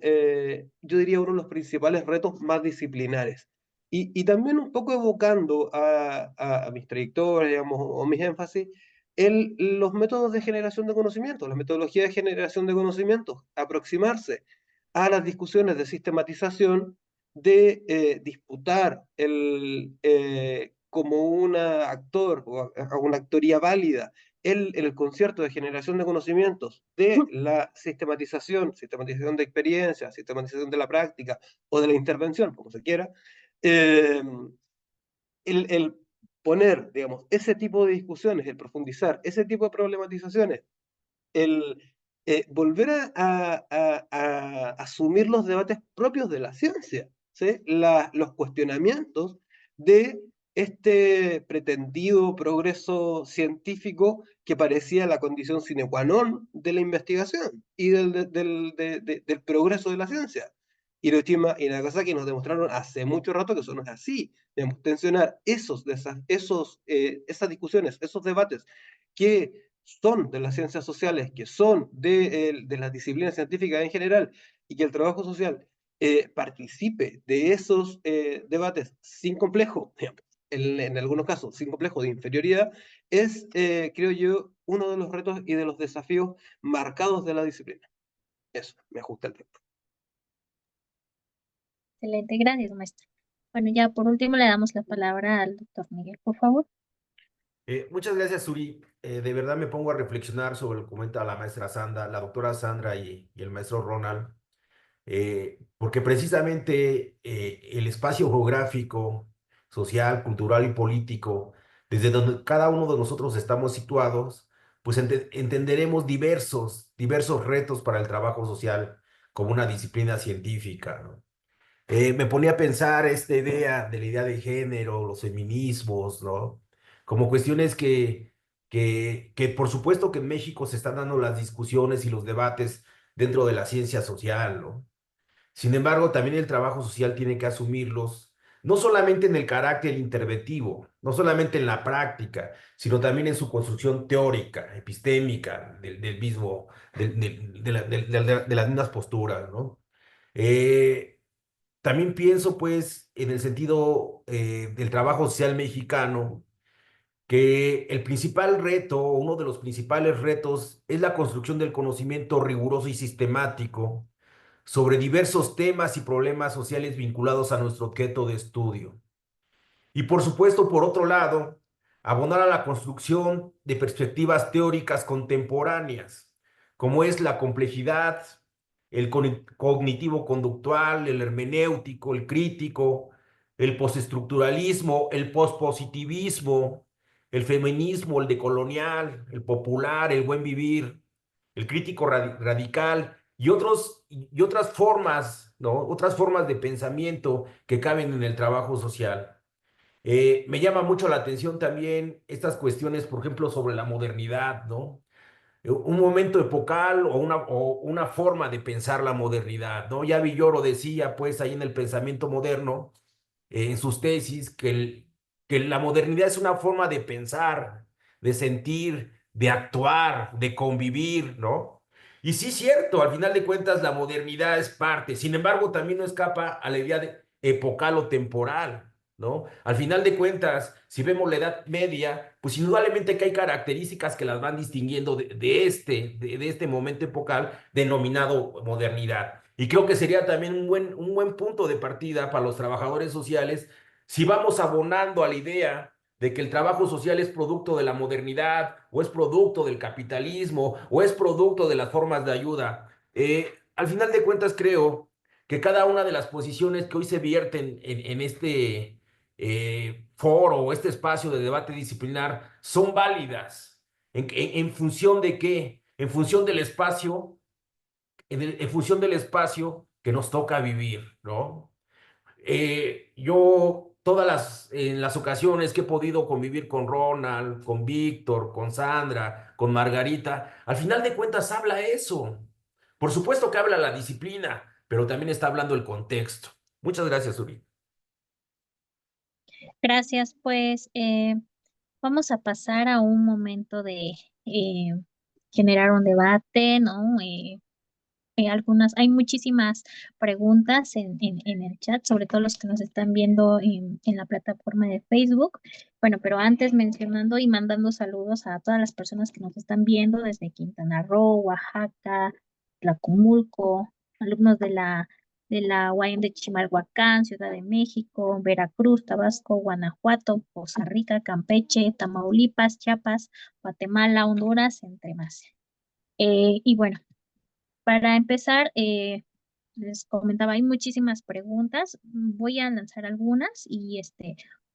Speaker 6: yo diría, uno de los principales retos más disciplinares. Y también un poco evocando a mis trayectorias, digamos, o mis énfasis, los métodos de generación de conocimiento, las metodologías de generación de conocimientos, aproximarse a las discusiones de sistematización, de disputar como un actor o una actoría válida el concierto de generación de conocimientos, de la sistematización de experiencias, sistematización de la práctica o de la intervención, como se quiera, eh, el poner, digamos, ese tipo de discusiones, el profundizar ese tipo de problematizaciones, el volver a asumir los debates propios de la ciencia, ¿sí? Los cuestionamientos de este pretendido progreso científico que parecía la condición sine qua non de la investigación y del progreso de la ciencia. Hiroshima y Nagasaki nos demostraron hace mucho rato que eso no es así. Debemos tensionar esas discusiones, esos debates que son de las ciencias sociales, que son de las disciplinas científicas en general, y que el trabajo social participe de esos debates sin complejo, en algunos casos sin complejo de inferioridad, es, creo yo, uno de los retos y de los desafíos marcados de la disciplina. Eso, me ajusta el tiempo.
Speaker 3: Excelente, gracias, maestro. Bueno, ya por último le damos la palabra al doctor Miguel, por favor.
Speaker 2: Muchas gracias, Suri. De verdad me pongo a reflexionar sobre lo que comenta la maestra Sandra, la doctora Sandra y el maestro Ronald, porque precisamente el espacio geográfico, social, cultural y político, desde donde cada uno de nosotros estamos situados, pues entenderemos diversos retos para el trabajo social como una disciplina científica, ¿no? Me ponía a pensar esta idea de la idea de género, los feminismos, ¿no? Como cuestiones que por supuesto que en México se están dando las discusiones y los debates dentro de la ciencia social, ¿no? Sin embargo, también el trabajo social tiene que asumirlos, no solamente en el carácter interventivo, no solamente en la práctica, sino también en su construcción teórica, epistémica del mismo, de las mismas posturas, ¿no? Eh, También pienso, pues, en el sentido del trabajo social mexicano, que el principal reto, uno de los principales retos, es la construcción del conocimiento riguroso y sistemático sobre diversos temas y problemas sociales vinculados a nuestro objeto de estudio. Y por supuesto, por otro lado, abonar a la construcción de perspectivas teóricas contemporáneas, como es la complejidad, el cognitivo-conductual, el hermenéutico, el crítico, el postestructuralismo, el pospositivismo, el feminismo, el decolonial, el popular, el buen vivir, el crítico radical y otras formas, ¿no? Otras formas de pensamiento que caben en el trabajo social. Me llama mucho la atención también estas cuestiones, por ejemplo, sobre la modernidad, ¿no? Un momento epocal o una forma de pensar la modernidad, ¿no? Ya Villoro decía, pues, ahí en el pensamiento moderno, en sus tesis, que la modernidad es una forma de pensar, de sentir, de actuar, de convivir, ¿no? Y sí, cierto, al final de cuentas la modernidad es parte, sin embargo, también no escapa a la idea de epocal o temporal, ¿no? Al final de cuentas, si vemos la Edad Media, pues indudablemente que hay características que las van distinguiendo de este momento epocal denominado modernidad. Y creo que sería también un buen punto de partida para los trabajadores sociales si vamos abonando a la idea de que el trabajo social es producto de la modernidad, o es producto del capitalismo, o es producto de las formas de ayuda. Al final de cuentas, creo que cada una de las posiciones que hoy se vierten en este foro o este espacio de debate disciplinar son válidas. En función de qué? En función del espacio, en función del espacio que nos toca vivir, ¿no? Yo, en las ocasiones que he podido convivir con Ronald, con Víctor, con Sandra, con Margarita, al final de cuentas habla eso. Por supuesto que habla la disciplina, pero también está hablando el contexto. Muchas gracias, Uri.
Speaker 3: Gracias, pues vamos a pasar a un momento de eh, generar un debate, ¿no? Hay muchísimas preguntas en el chat, sobre todo los que nos están viendo en la plataforma de Facebook. Bueno, pero antes mencionando y mandando saludos a todas las personas que nos están viendo desde Quintana Roo, Oaxaca, Tlacomulco, alumnos de la UAM de Chimalhuacán, Ciudad de México, Veracruz, Tabasco, Guanajuato, Costa Rica, Campeche, Tamaulipas, Chiapas, Guatemala, Honduras, entre más. Y bueno, para empezar, les comentaba, hay muchísimas preguntas. Voy a lanzar algunas y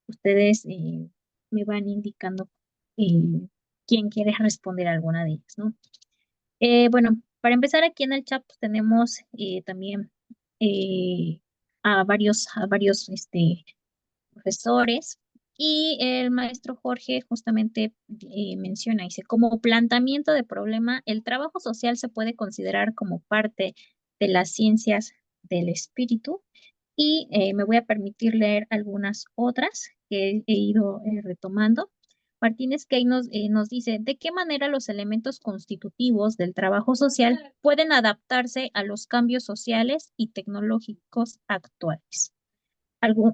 Speaker 3: ustedes me van indicando eh, quién quiere responder alguna de ellas, ¿no? Bueno, para empezar aquí en el chat pues, tenemos también eh, a varios profesores. Y el maestro Jorge justamente menciona, dice, como planteamiento de problema, el trabajo social se puede considerar como parte de las ciencias del espíritu. Y me voy a permitir leer algunas otras que he ido retomando. Martínez Key nos dice, ¿de qué manera los elementos constitutivos del trabajo social pueden adaptarse a los cambios sociales y tecnológicos actuales?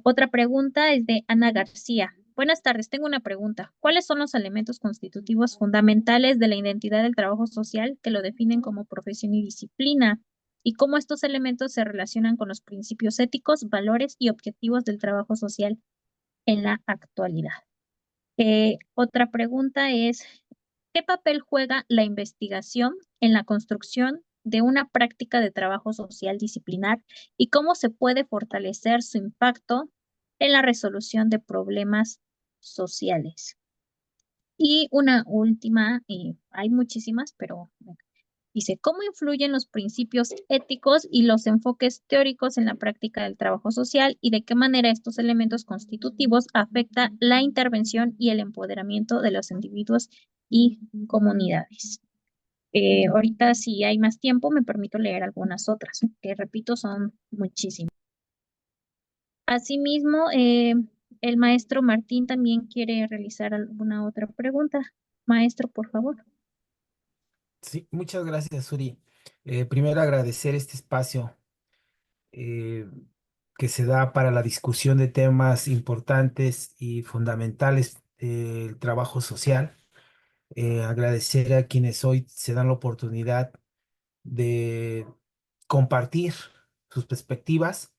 Speaker 3: Otra pregunta es de Ana García. Buenas tardes, tengo una pregunta. ¿Cuáles son los elementos constitutivos fundamentales de la identidad del trabajo social que lo definen como profesión y disciplina? ¿Y cómo estos elementos se relacionan con los principios éticos, valores y objetivos del trabajo social en la actualidad? Otra pregunta es, ¿qué papel juega la investigación en la construcción de una práctica de trabajo social disciplinar y cómo se puede fortalecer su impacto en la resolución de problemas sociales? Y una última, hay muchísimas, pero dice, ¿cómo influyen los principios éticos y los enfoques teóricos en la práctica del trabajo social y de qué manera estos elementos constitutivos afectan la intervención y el empoderamiento de los individuos y comunidades? Ahorita, si hay más tiempo, me permito leer algunas otras, que repito, son muchísimas. Asimismo, el maestro Martín también quiere realizar alguna otra pregunta. Maestro, por favor.
Speaker 7: Sí, muchas gracias, Suri. Primero agradecer este espacio eh, que se da para la discusión de temas importantes y fundamentales del trabajo social. Agradecer a quienes hoy se dan la oportunidad de compartir sus perspectivas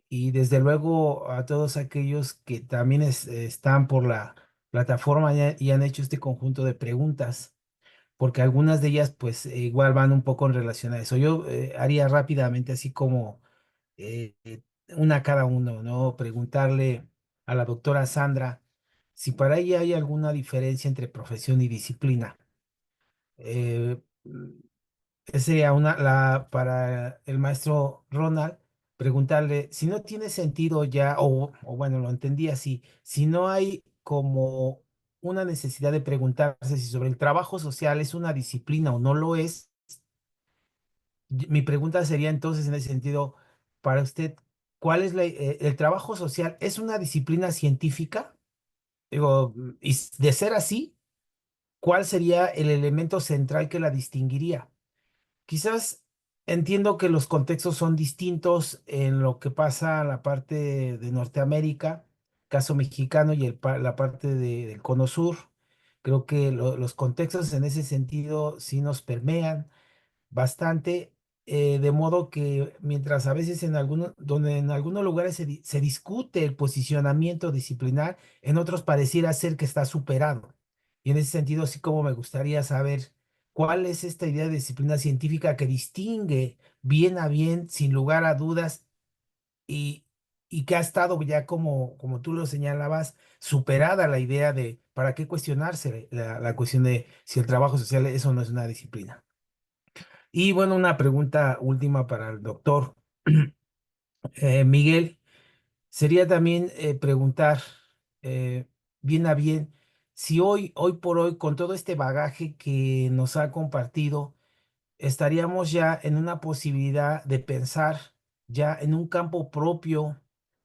Speaker 7: y desde luego a todos aquellos que también están por la plataforma y han hecho este conjunto de preguntas porque algunas de ellas pues igual van un poco en relación a eso. Yo haría rápidamente así como una a cada uno, ¿no? Preguntarle a la doctora Sandra si para ella hay alguna diferencia entre profesión y disciplina. Eh, esa sería para el maestro Ronald, preguntarle si no tiene sentido ya, o bueno, lo entendí así, si no hay como una necesidad de preguntarse si sobre el trabajo social es una disciplina o no lo es. Mi pregunta sería entonces en ese sentido, para usted, ¿cuál es el trabajo social? ¿Es una disciplina científica? Digo, y de ser así, ¿cuál sería el elemento central que la distinguiría? Quizás entiendo que los contextos son distintos en lo que pasa en la parte de Norteamérica, caso mexicano, y la parte del Cono Sur. Creo que los contextos en ese sentido sí nos permean bastante, de modo que mientras a veces donde en algunos lugares se discute el posicionamiento disciplinar, en otros pareciera ser que está superado. Y en ese sentido, sí como me gustaría saber cuál es esta idea de disciplina científica que distingue bien a bien, sin lugar a dudas, y, y que ha estado ya como tú lo señalabas, superada la idea de para qué cuestionarse la cuestión de si el trabajo social eso no es una disciplina. Y bueno, una pregunta última para el doctor Miguel. Sería también preguntar eh, bien a bien si hoy por hoy, con todo este bagaje que nos ha compartido, estaríamos ya en una posibilidad de pensar ya en un campo propio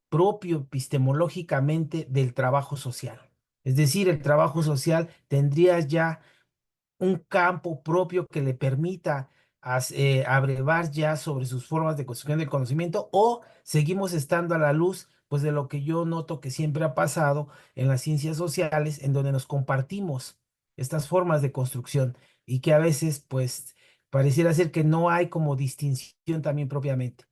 Speaker 7: epistemológicamente del trabajo social. Es decir, el trabajo social tendría ya un campo propio que le permita abrevar ya sobre sus formas de construcción del conocimiento, o seguimos estando a la luz pues de lo que yo noto que siempre ha pasado en las ciencias sociales, en donde nos compartimos estas formas de construcción y que a veces pues pareciera ser que no hay como distinción también propiamente.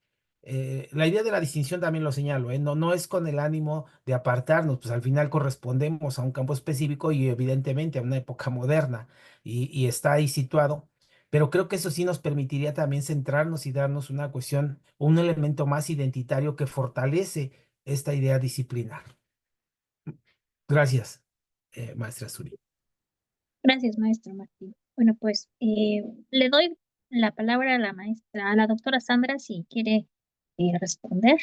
Speaker 7: La idea de la distinción también lo señalo, ¿eh? No es con el ánimo de apartarnos, pues al final correspondemos a un campo específico y evidentemente a una época moderna y está ahí situado, pero creo que eso sí nos permitiría también centrarnos y darnos una cuestión, un elemento más identitario que fortalece esta idea disciplinar. Gracias, maestra Suri.
Speaker 3: Gracias, maestro Martín. Bueno, pues le doy la palabra a la maestra, a la doctora Sandra, si quiere responder.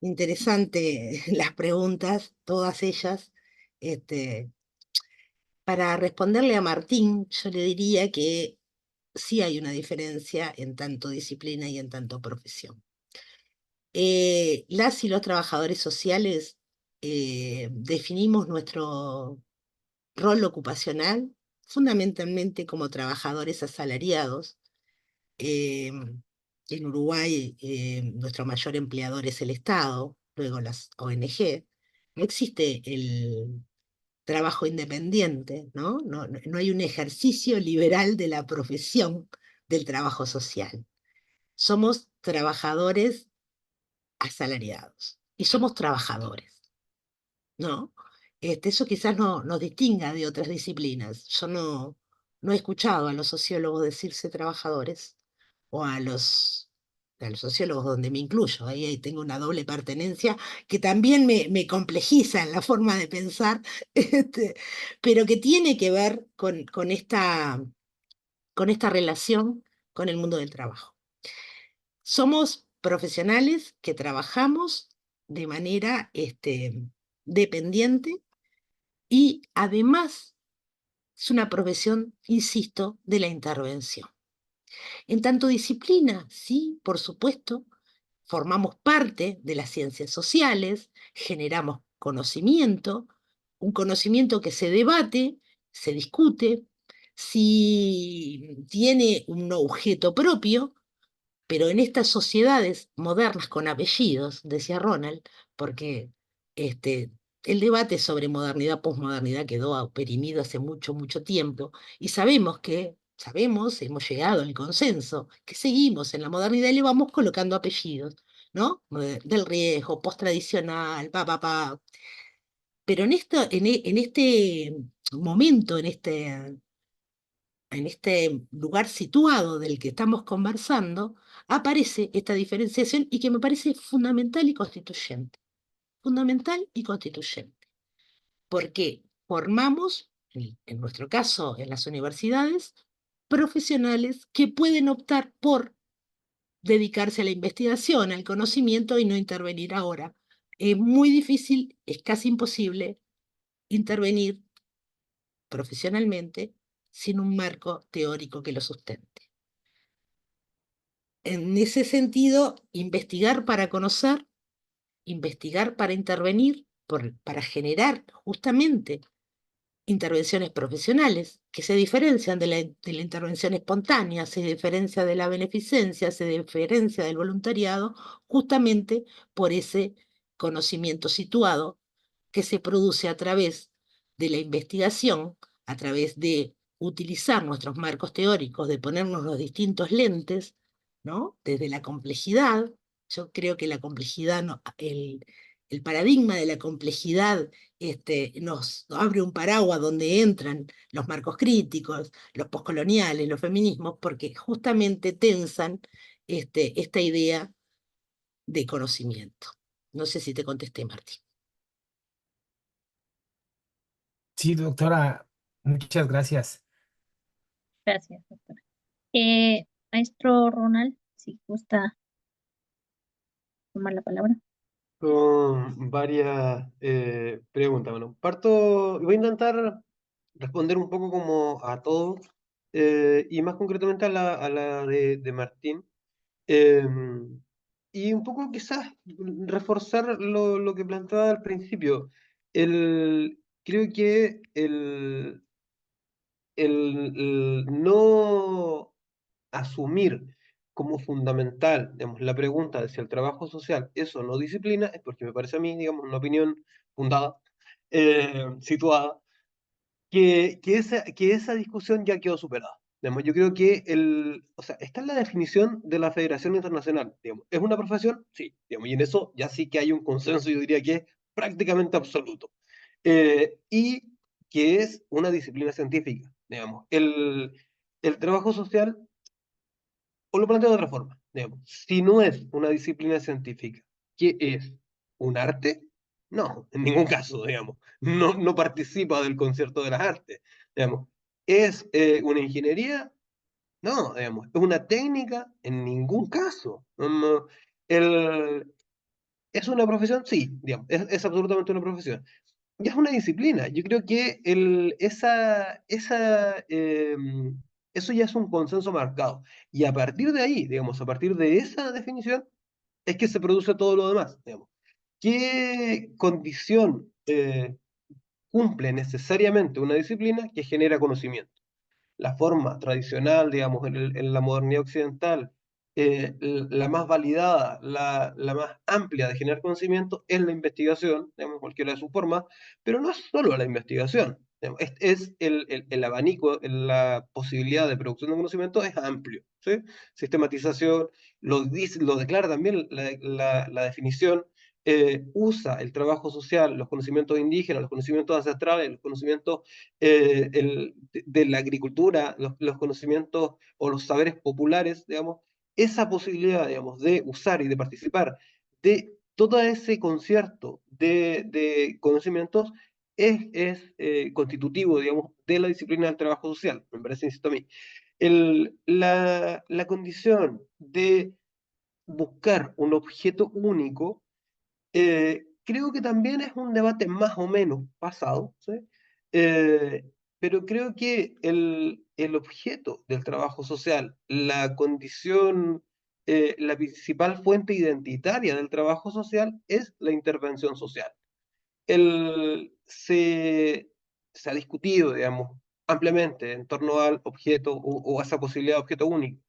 Speaker 5: Interesante las preguntas, todas ellas. Este, para responderle a Martín, yo le diría que sí hay una diferencia en tanto disciplina y en tanto profesión. Las y los trabajadores sociales definimos nuestro rol ocupacional fundamentalmente como trabajadores asalariados. Eh, en Uruguay nuestro mayor empleador es el Estado, luego las ONG. No existe el trabajo independiente, ¿no? No hay un ejercicio liberal de la profesión del trabajo social. Somos trabajadores asalariados y somos trabajadores, ¿no? Eso quizás no, nos distinga de otras disciplinas. Yo no he escuchado a los sociólogos decirse trabajadores o a los a los sociólogos donde me incluyo, ahí tengo una doble pertenencia que también me complejiza en la forma de pensar, pero que tiene que ver con esta relación con el mundo del trabajo. Somos profesionales que trabajamos de manera dependiente y además es una profesión, insisto, de la intervención. En tanto disciplina, sí, por supuesto, formamos parte de las ciencias sociales, generamos conocimiento, un conocimiento que se debate, se discute, si tiene un objeto propio, pero en estas sociedades modernas con apellidos, decía Ronald, porque el debate sobre modernidad, posmodernidad quedó perimido hace mucho, mucho tiempo, y sabemos, hemos llegado al consenso, que seguimos en la modernidad y le vamos colocando apellidos, ¿no? Del riesgo, post-tradicional, pa. Pero en este momento, en este lugar situado del que estamos conversando, aparece esta diferenciación y que me parece fundamental y constituyente. Fundamental y constituyente. Porque formamos, en nuestro caso, en las universidades, profesionales que pueden optar por dedicarse a la investigación, al conocimiento y no intervenir ahora. Es muy difícil, es casi imposible intervenir profesionalmente sin un marco teórico que lo sustente. En ese sentido, investigar para conocer, investigar para intervenir, para generar justamente intervenciones profesionales que se diferencian de la intervención espontánea, se diferencia de la beneficencia, se diferencia del voluntariado, justamente por ese conocimiento situado que se produce a través de la investigación, a través de utilizar nuestros marcos teóricos, de ponernos los distintos lentes, ¿no? Desde la complejidad. Yo creo que la complejidad, el paradigma de la complejidad nos abre un paraguas donde entran los marcos críticos, los poscoloniales, los feminismos, porque justamente tensan esta idea de conocimiento. No sé si te contesté, Martín.
Speaker 7: Sí, doctora, muchas gracias.
Speaker 3: Gracias, doctora. Maestro Ronald, si gusta tomar la palabra.
Speaker 6: Con varias preguntas. Bueno, voy a intentar responder un poco como a todo, y más concretamente a la de Martín. Y un poco quizás reforzar lo que planteaba al principio. Creo que el no asumir como fundamental, digamos, la pregunta de si el trabajo social es o no disciplina, es porque me parece a mí, digamos, una opinión fundada, situada, que esa discusión ya quedó superada. Digamos, yo creo que o sea, está en la definición de la Federación Internacional. Digamos, ¿es una profesión? Sí. Digamos, y en eso ya sí que hay un consenso, yo diría que es prácticamente absoluto. Y que es una disciplina científica. Digamos, el trabajo social, o lo planteo de otra forma, digamos, si no es una disciplina científica, ¿qué es? ¿Un arte? No, en ningún caso, digamos. No participa del concierto de las artes, digamos. ¿Es una ingeniería? No, digamos. ¿Es una técnica? En ningún caso. ¿Es una profesión? Sí, digamos. Es absolutamente una profesión. Ya es una disciplina. Yo creo que eso ya es un consenso marcado. Y a partir de ahí, digamos, a partir de esa definición, es que se produce todo lo demás, digamos. ¿Qué condición cumple necesariamente una disciplina que genera conocimiento? La forma tradicional, digamos, en la modernidad occidental, la más validada, la más amplia de generar conocimiento es la investigación, digamos, cualquiera de sus formas, pero no es solo la investigación. Digamos, es el abanico, la posibilidad de producción de conocimiento es amplio, ¿sí? Sistematización, lo declara también la definición, usa el trabajo social, los conocimientos indígenas, los conocimientos ancestrales, los conocimientos de la agricultura, los conocimientos o los saberes populares, digamos, esa posibilidad, digamos, de usar y de participar de todo ese concierto de conocimientos es constitutivo, digamos, de la disciplina del trabajo social, me parece, insisto a mí. La condición de buscar un objeto único, creo que también es un debate más o menos pasado, ¿sí? Pero creo que el objeto del trabajo social, la condición, la principal fuente identitaria del trabajo social es la intervención social. Se ha discutido, digamos, ampliamente en torno al objeto o a esa posibilidad de objeto único.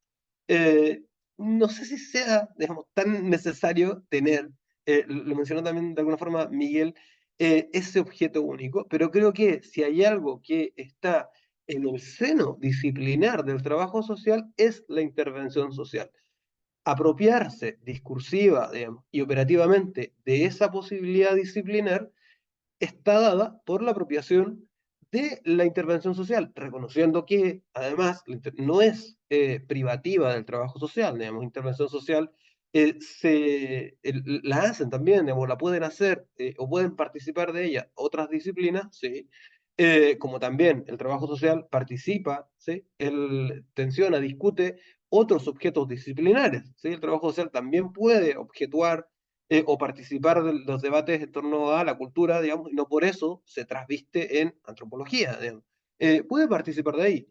Speaker 6: Eh, no sé si sea, digamos, tan necesario tener, lo mencionó también de alguna forma Miguel, ese objeto único, pero creo que si hay algo que está en el seno disciplinar del trabajo social es la intervención social. Apropiarse discursiva, digamos, y operativamente de esa posibilidad disciplinar está dada por la apropiación de la intervención social, reconociendo que además no es privativa del trabajo social, digamos, intervención social la hacen también, digamos, la pueden hacer o pueden participar de ella otras disciplinas, sí, como también el trabajo social participa, ¿sí? Tensiona, discute otros objetos disciplinares, ¿sí? El trabajo social también puede objetuar o participar de los debates en torno a la cultura, digamos, y no por eso se trasviste en antropología, digamos. Puede participar de ahí,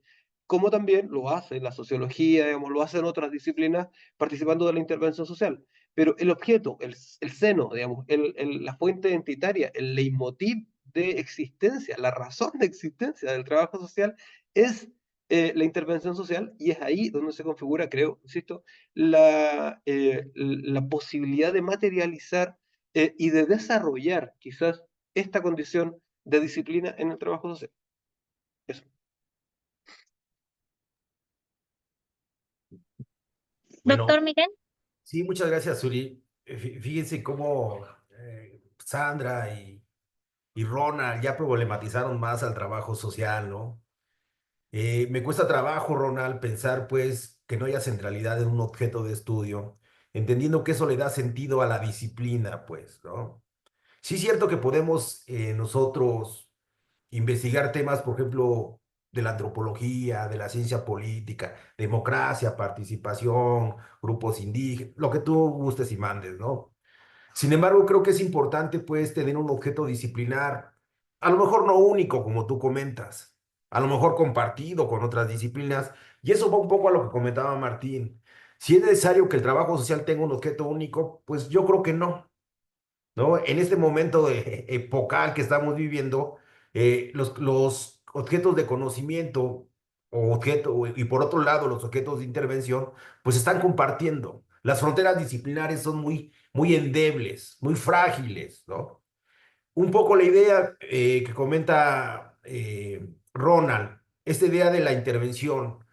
Speaker 6: como también lo hace la sociología, digamos, lo hacen otras disciplinas participando de la intervención social. Pero el objeto, el seno, digamos, la fuente identitaria, el leitmotiv de existencia, la razón de existencia del trabajo social es la intervención social, y es ahí donde se configura, creo, insisto, la posibilidad de materializar y de desarrollar quizás esta condición de disciplina en el trabajo social. Eso.
Speaker 2: Bueno,
Speaker 3: Doctor Miguel.
Speaker 2: sí, muchas gracias, Suri. Fíjense cómo Sandra y Ronald ya problematizaron más al trabajo social, ¿no? Me cuesta trabajo, Ronald, pensar pues que no haya centralidad en un objeto de estudio, entendiendo que eso le da sentido a la disciplina, pues, ¿no? Sí es cierto que podemos nosotros investigar temas, por ejemplo, de la antropología, de la ciencia política, democracia, participación, grupos indígenas, lo que tú gustes y mandes, ¿no? Sin embargo, creo que es importante, pues, tener un objeto disciplinar, a lo mejor no único, como tú comentas, a lo mejor compartido con otras disciplinas, y eso va un poco a lo que comentaba Martín. Si es necesario que el trabajo social tenga un objeto único, pues yo creo que no, ¿no? En este momento epocal que estamos viviendo, los objetos de conocimiento y por otro lado los objetos de intervención, pues están compartiendo. Las fronteras disciplinares son muy endebles, muy frágiles, ¿no? Un poco la idea que comenta Ronald, esta idea de la intervención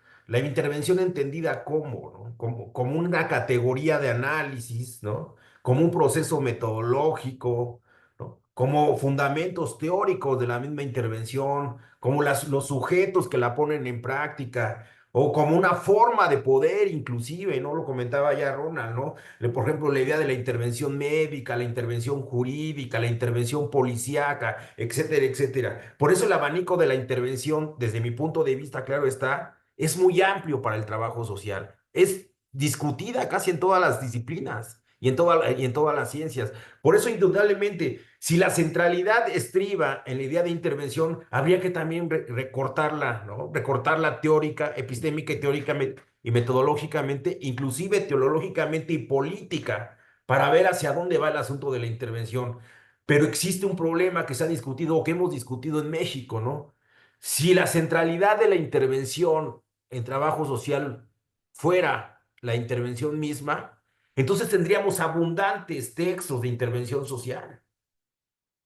Speaker 2: entendida como, ¿no? Como una categoría de análisis, ¿no? Como un proceso metodológico, ¿no? Como fundamentos teóricos de la misma intervención, como los sujetos que la ponen en práctica, o como una forma de poder inclusive, ¿no? Lo comentaba ya Ronald, ¿no? Por ejemplo, la idea de la intervención médica, la intervención jurídica, la intervención policíaca, etcétera, etcétera. Por eso el abanico de la intervención, desde mi punto de vista, claro está, es muy amplio para el trabajo social. Es discutida casi en todas las disciplinas y en todas las ciencias. Por eso, indudablemente, si la centralidad estriba en la idea de intervención, habría que también recortarla, ¿no? Recortarla teórica, epistémica y teóricamente y metodológicamente, inclusive teológicamente y política, para ver hacia dónde va el asunto de la intervención. Pero existe un problema que se ha discutido o que hemos discutido en México, ¿no? Si la centralidad de la intervención en trabajo social fuera la intervención misma, entonces tendríamos abundantes textos de intervención social.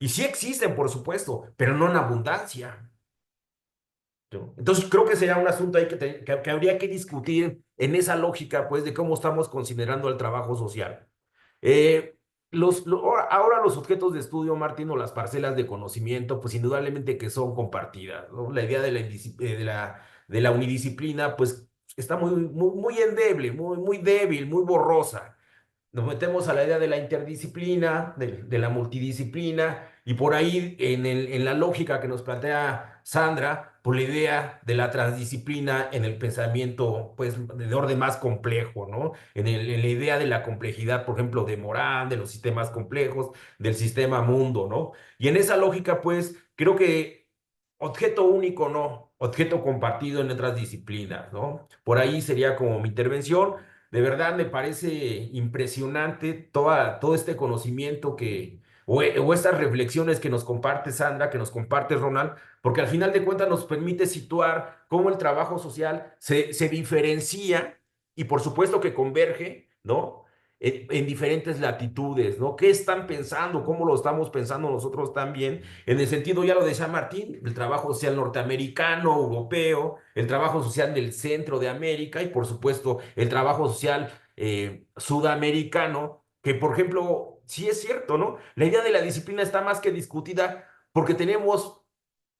Speaker 2: Y sí existen, por supuesto, pero no en abundancia, ¿no? Entonces creo que sería un asunto ahí que habría que discutir en esa lógica, pues, de cómo estamos considerando el trabajo social. Eh, ahora los objetos de estudio, Martín, o las parcelas de conocimiento, pues indudablemente que son compartidas, ¿no? La idea de la unidisciplina, pues está muy endeble, muy débil, muy borrosa. Nos metemos a la idea de la interdisciplina, de la multidisciplina, y por ahí en la lógica que nos plantea Sandra, por la idea de la transdisciplina en el pensamiento pues, de orden más complejo, ¿no? En la idea de la complejidad, por ejemplo, de Morán, de los sistemas complejos, del sistema mundo, ¿no? Y en esa lógica, pues, creo que objeto único, no, objeto compartido en otras disciplinas, ¿no? Por ahí sería como mi intervención. De verdad me parece impresionante todo este conocimiento o estas reflexiones que nos comparte Sandra, que nos comparte Ronald, porque al final de cuentas nos permite situar cómo el trabajo social se diferencia y por supuesto que converge, ¿no? En diferentes latitudes, ¿no? ¿Qué están pensando? ¿Cómo lo estamos pensando nosotros también? En el sentido, ya lo decía Martín, el trabajo social norteamericano, europeo, el trabajo social del centro de América y por supuesto el trabajo social sudamericano, que por ejemplo, sí es cierto, ¿no? La idea de la disciplina está más que discutida porque tenemos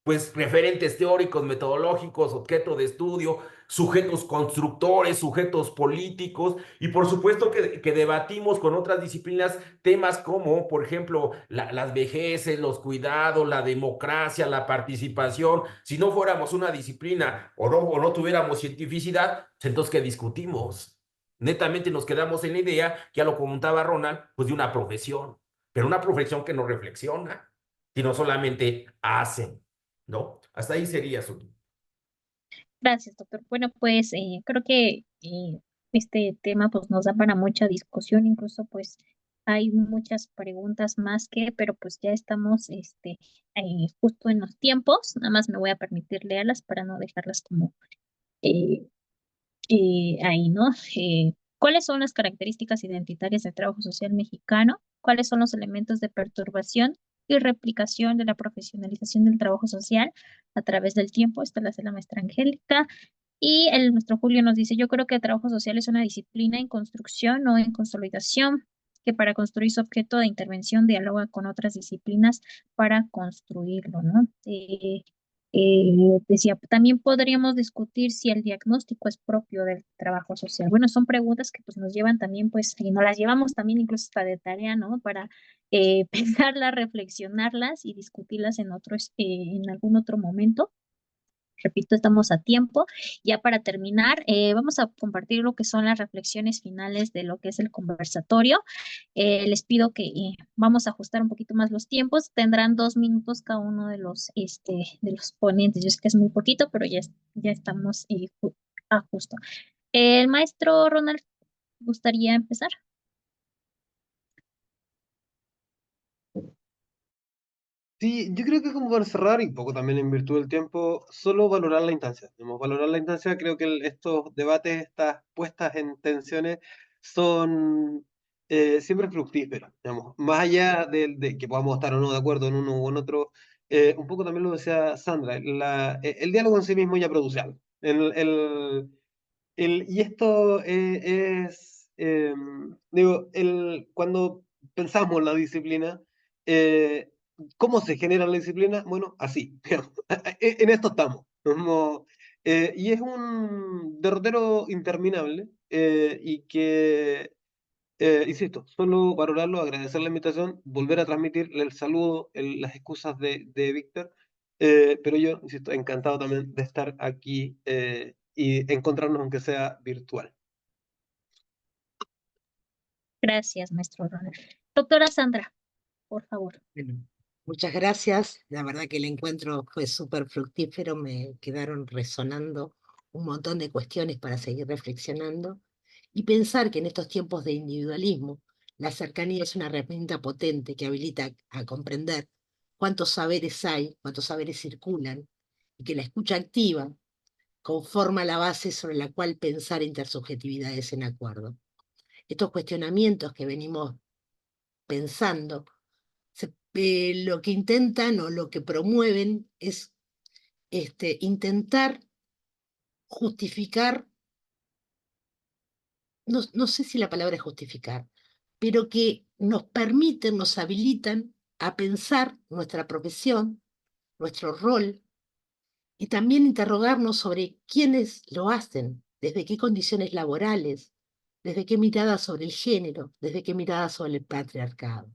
Speaker 2: pues referentes teóricos, metodológicos, objeto de estudio, sujetos constructores, sujetos políticos, y por supuesto que debatimos con otras disciplinas temas como, por ejemplo, las vejeces, los cuidados, la democracia, la participación. Si no fuéramos una disciplina o no tuviéramos cientificidad, entonces ¿qué discutimos? Netamente nos quedamos en la idea, ya lo comentaba Ronald, pues de una profesión, pero una profesión que no reflexiona, sino solamente hace. ¿No? Hasta ahí sería su...
Speaker 3: Gracias, doctor. Bueno, pues creo que este tema pues nos da para mucha discusión, incluso pues hay muchas preguntas más pero pues ya estamos justo en los tiempos. Nada más me voy a permitir leerlas para no dejarlas como eh, ahí, ¿no? ¿Cuáles son las características identitarias del trabajo social mexicano? ¿Cuáles son los elementos de perturbación y replicación de la profesionalización del trabajo social a través del tiempo? Esta la hace la maestra Angélica. Y el nuestro Julio nos dice, yo creo que el trabajo social es una disciplina en construcción o en consolidación, que para construir su objeto de intervención dialoga con otras disciplinas para construirlo, ¿no? Decía, también podríamos discutir si el diagnóstico es propio del trabajo social. Bueno, son preguntas que pues nos llevan también, pues, y nos las llevamos también incluso hasta de tarea, ¿no? Para pensarlas, reflexionarlas y discutirlas en algún otro momento. Repito, estamos a tiempo. Ya para terminar, vamos a compartir lo que son las reflexiones finales de lo que es el conversatorio. Les pido que vamos a ajustar un poquito más los tiempos. Tendrán 2 minutos cada uno de los ponentes. Yo sé que es muy poquito, pero ya estamos a justo. El maestro Ronald, ¿gustaría empezar?
Speaker 6: Sí, yo creo que como para cerrar, y un poco también en virtud del tiempo, solo valorar la instancia. Digamos, valorar la instancia, creo que estos debates, estas puestas en tensiones, son siempre fructíferos. Digamos, más allá de que podamos estar o no de acuerdo en uno o en otro, un poco también lo decía Sandra, el diálogo en sí mismo ya produce algo. Y esto digo, cuando pensamos en la disciplina, eh, ¿cómo se genera la disciplina? Bueno, así, digamos. En esto estamos. Y es un derrotero interminable y que, insisto, solo valorarlo, agradecer la invitación, volver a transmitir el saludo, las excusas de Víctor, pero yo, insisto, encantado también de estar aquí y encontrarnos aunque sea virtual.
Speaker 3: Gracias, maestro Ronald. Doctora Sandra, por favor.
Speaker 5: Bueno, muchas gracias. La verdad que el encuentro fue súper fructífero. Me quedaron resonando un montón de cuestiones para seguir reflexionando y pensar que en estos tiempos de individualismo, la cercanía es una herramienta potente que habilita a comprender cuántos saberes hay, cuántos saberes circulan, y que la escucha activa conforma la base sobre la cual pensar intersubjetividades en acuerdo. Estos cuestionamientos que venimos pensando, lo que intentan o lo que promueven es intentar justificar, no sé si la palabra es justificar, pero que nos permiten, nos habilitan a pensar nuestra profesión, nuestro rol, y también interrogarnos sobre quiénes lo hacen, ¿Desde qué condiciones laborales? ¿Desde qué mirada sobre el género? ¿Desde qué mirada sobre el patriarcado?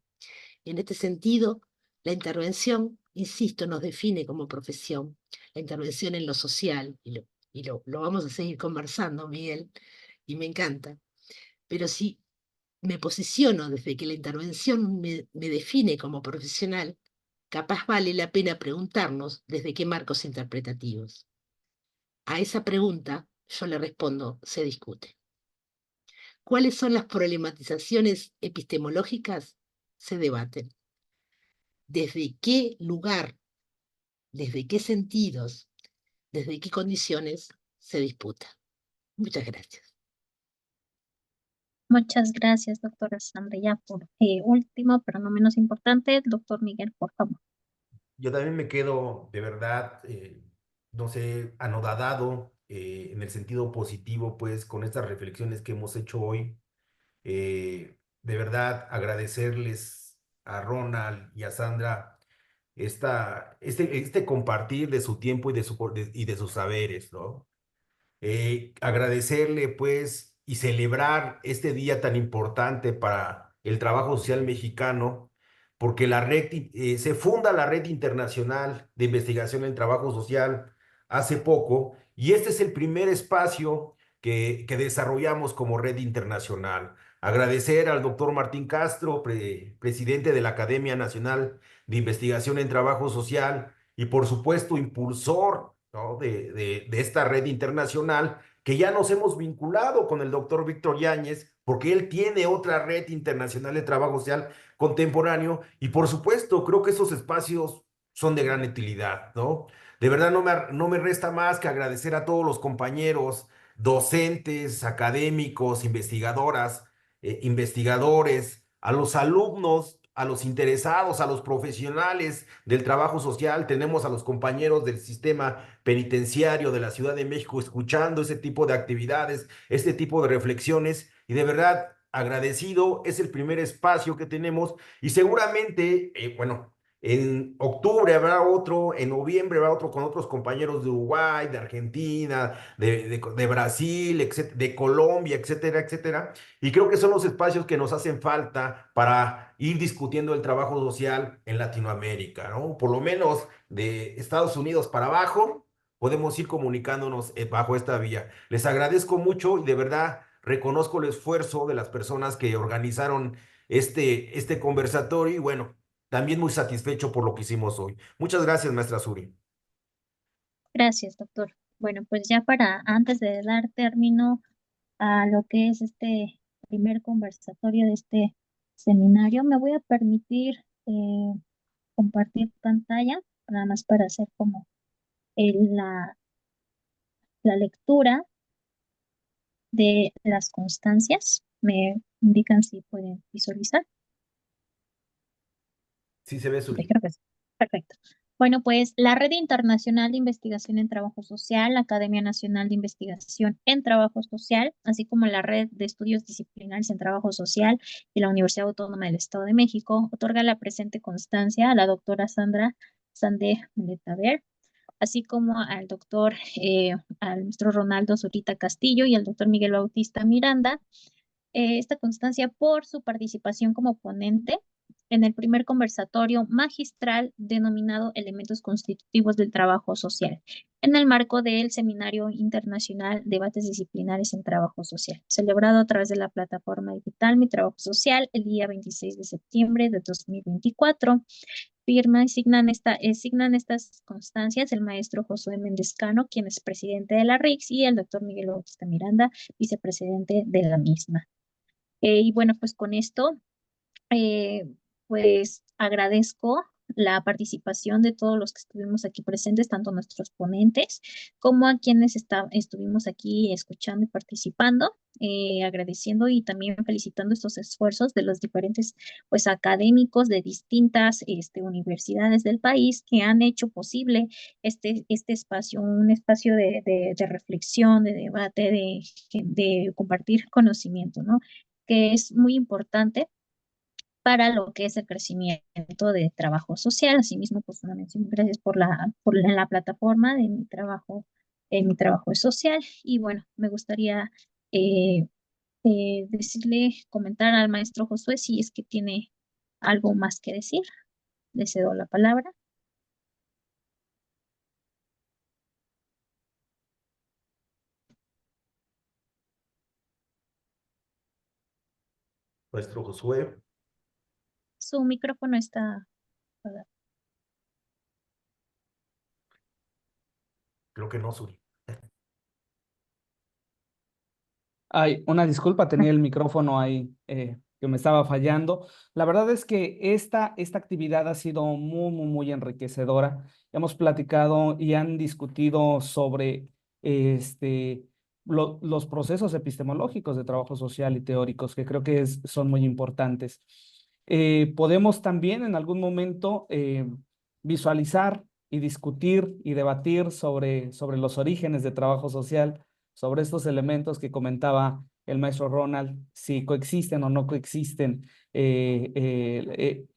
Speaker 5: En este sentido, la intervención, insisto, nos define como profesión, la intervención en lo social, y lo vamos a seguir conversando, Miguel, y me encanta. Pero si me posiciono desde que la intervención me define como profesional, capaz vale la pena preguntarnos desde qué marcos interpretativos. A esa pregunta yo le respondo, se discute. ¿Cuáles son las problematizaciones epistemológicas? Se debaten. ¿Desde qué lugar, desde qué sentidos, desde qué condiciones se disputa? Muchas gracias.
Speaker 3: Muchas gracias, doctora Sandra. Ya por último, pero no menos importante, el doctor Miguel, por favor.
Speaker 2: Yo también me quedo de verdad, no sé, anodadado en el sentido positivo, pues, con estas reflexiones que hemos hecho hoy. De verdad, agradecerles a Ronald y a Sandra este compartir de su tiempo y de sus saberes, ¿no? Agradecerle, pues, y celebrar este día tan importante para el trabajo social mexicano, porque se funda la Red Internacional de Investigación en Trabajo Social hace poco, y este es el primer espacio que desarrollamos como red internacional. Agradecer al doctor Martín Castro, presidente de la Academia Nacional de Investigación en Trabajo Social, y por supuesto impulsor, ¿no?, de esta red internacional, que ya nos hemos vinculado con el doctor Víctor Yáñez, porque él tiene otra red internacional de trabajo social contemporáneo, y por supuesto creo que esos espacios son de gran utilidad, ¿no? De verdad no me resta más que agradecer a todos los compañeros, docentes, académicos, investigadoras, investigadores, a los alumnos, a los interesados, a los profesionales del trabajo social. Tenemos a los compañeros del sistema penitenciario de la Ciudad de México escuchando ese tipo de actividades, este tipo de reflexiones, y de verdad agradecido. Es el primer espacio que tenemos, y seguramente, bueno, en octubre habrá otro, en noviembre habrá otro con otros compañeros de Uruguay, de Argentina, de Brasil, de Colombia, etcétera, etcétera. Y creo que son los espacios que nos hacen falta para ir discutiendo el trabajo social en Latinoamérica, ¿no? Por lo menos de Estados Unidos para abajo, podemos ir comunicándonos bajo esta vía. Les agradezco mucho y de verdad reconozco el esfuerzo de las personas que organizaron este conversatorio, y bueno, también muy satisfecho por lo que hicimos hoy. Muchas gracias, maestra Suri.
Speaker 3: Gracias, doctor. Bueno, pues ya para antes de dar término a lo que es este primer conversatorio de este seminario, me voy a permitir compartir pantalla, nada más para hacer como la lectura de las constancias. Me indican si pueden visualizar.
Speaker 2: Sí se ve,
Speaker 3: Ok,
Speaker 2: Suri.
Speaker 3: creo que sí. Perfecto. Bueno, pues la Red Internacional de Investigación en Trabajo Social, la Academia Nacional de Investigación en Trabajo Social, así como la Red de Estudios Disciplinares en Trabajo Social y la Universidad Autónoma del Estado de México, otorga la presente constancia a la doctora Sandra Sandé Meletaver, así como al doctor, al maestro Ronaldo Zurita Castillo y al doctor Miguel Bautista Miranda, esta constancia por su participación como ponente en el primer conversatorio magistral denominado Elementos Constitutivos del Trabajo Social, en el marco del Seminario Internacional Debates Disciplinares en Trabajo Social, celebrado a través de la plataforma digital Mi Trabajo Social el día 26 de septiembre de 2024. Firma y signan estas constancias el maestro Josué Méndez Cano, quien es presidente de la RIX, y el doctor Miguel Bautista Miranda, vicepresidente de la misma. Y bueno, pues con esto, eh, pues agradezco la participación de todos los que estuvimos aquí presentes, tanto nuestros ponentes como a quienes estuvimos aquí escuchando y participando, agradeciendo y también felicitando estos esfuerzos de los diferentes pues académicos de distintas universidades del país que han hecho posible este espacio, un espacio de reflexión, de debate, de compartir conocimiento, ¿no? Que es muy importante para lo que es el crecimiento de trabajo social. Asimismo, pues una mención, gracias por la plataforma de Mi Trabajo mi trabajo es social y bueno, me gustaría comentar al maestro Josué si es que tiene algo más que decir. Le cedo la palabra.
Speaker 2: Maestro Josué,
Speaker 3: Su micrófono está apagado.
Speaker 2: creo que no, Suri.
Speaker 4: Ay, una disculpa, tenía el micrófono ahí que me estaba fallando. La verdad es que esta actividad ha sido muy enriquecedora. Hemos platicado y han discutido sobre este, los procesos epistemológicos de trabajo social y teóricos, que creo que son muy importantes. Podemos también en algún momento visualizar y discutir y debatir sobre los orígenes de trabajo social, sobre estos elementos que comentaba el maestro Ronald, si coexisten o no coexisten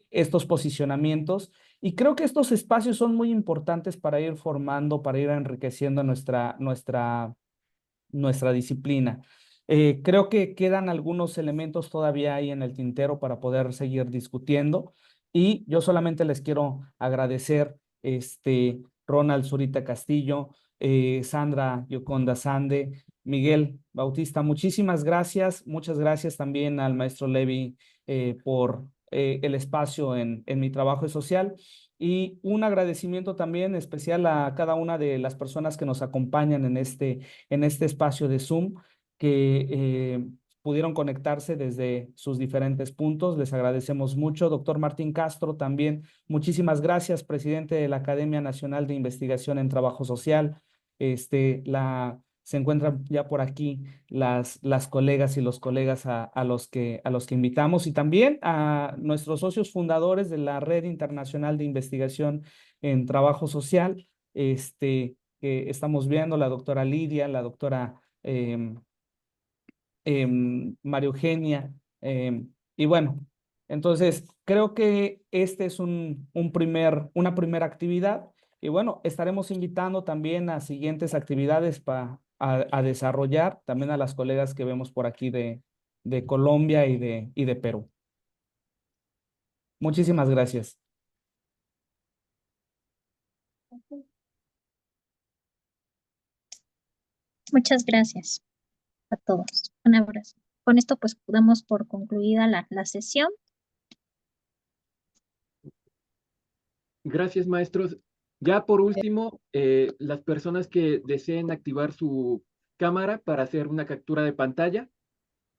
Speaker 4: estos posicionamientos. Y creo que estos espacios son muy importantes para ir formando, para ir enriqueciendo nuestra disciplina. Creo que quedan algunos elementos todavía ahí en el tintero para poder seguir discutiendo y yo solamente les quiero agradecer, Ronald Zurita Castillo, Sandra Yoconda Sande, Miguel Bautista, muchísimas gracias. Muchas gracias también al maestro Levi por el espacio en mi trabajo social. Y un agradecimiento también especial a cada una de las personas que nos acompañan en este espacio de Zoom, que pudieron conectarse desde sus diferentes puntos. Les agradecemos mucho. Doctor Martín Castro, también muchísimas gracias, presidente de la Academia Nacional de Investigación en Trabajo Social. Se encuentran ya por aquí las colegas y los colegas a los que invitamos y también a nuestros socios fundadores de la Red Internacional de Investigación en Trabajo Social, que estamos viendo, la doctora Lidia, la doctora María Eugenia, y bueno, entonces creo que este es una primera actividad y bueno, estaremos invitando también a siguientes actividades a desarrollar, también a las colegas que vemos por aquí de Colombia y de Perú. Muchísimas gracias.
Speaker 3: Muchas gracias a todos. Un abrazo. Con esto pues damos por concluida la sesión.
Speaker 1: Gracias, maestros. Ya por último, las personas que deseen activar su cámara para hacer una captura de pantalla,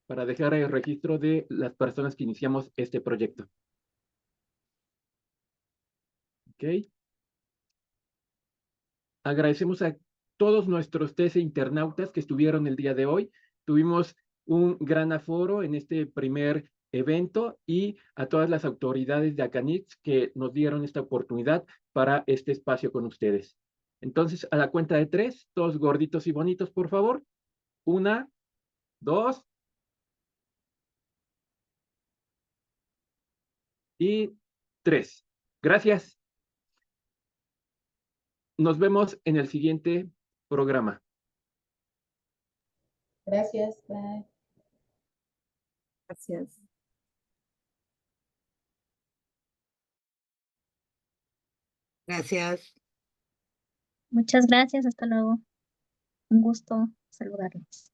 Speaker 1: para dejar el registro de las personas que iniciamos este proyecto. ¿Ok? Agradecemos a todos nuestros 13 internautas que estuvieron el día de hoy. Tuvimos un gran aforo en este primer evento y a todas las autoridades de Acanix que nos dieron esta oportunidad para este espacio con ustedes. Entonces, a la cuenta de 3, todos gorditos y bonitos, por favor. 1, 2 y 3. Gracias. Nos vemos en el siguiente programa.
Speaker 8: Gracias. Bye.
Speaker 9: Gracias.
Speaker 5: Gracias.
Speaker 3: Muchas gracias. Hasta luego. Un gusto saludarles.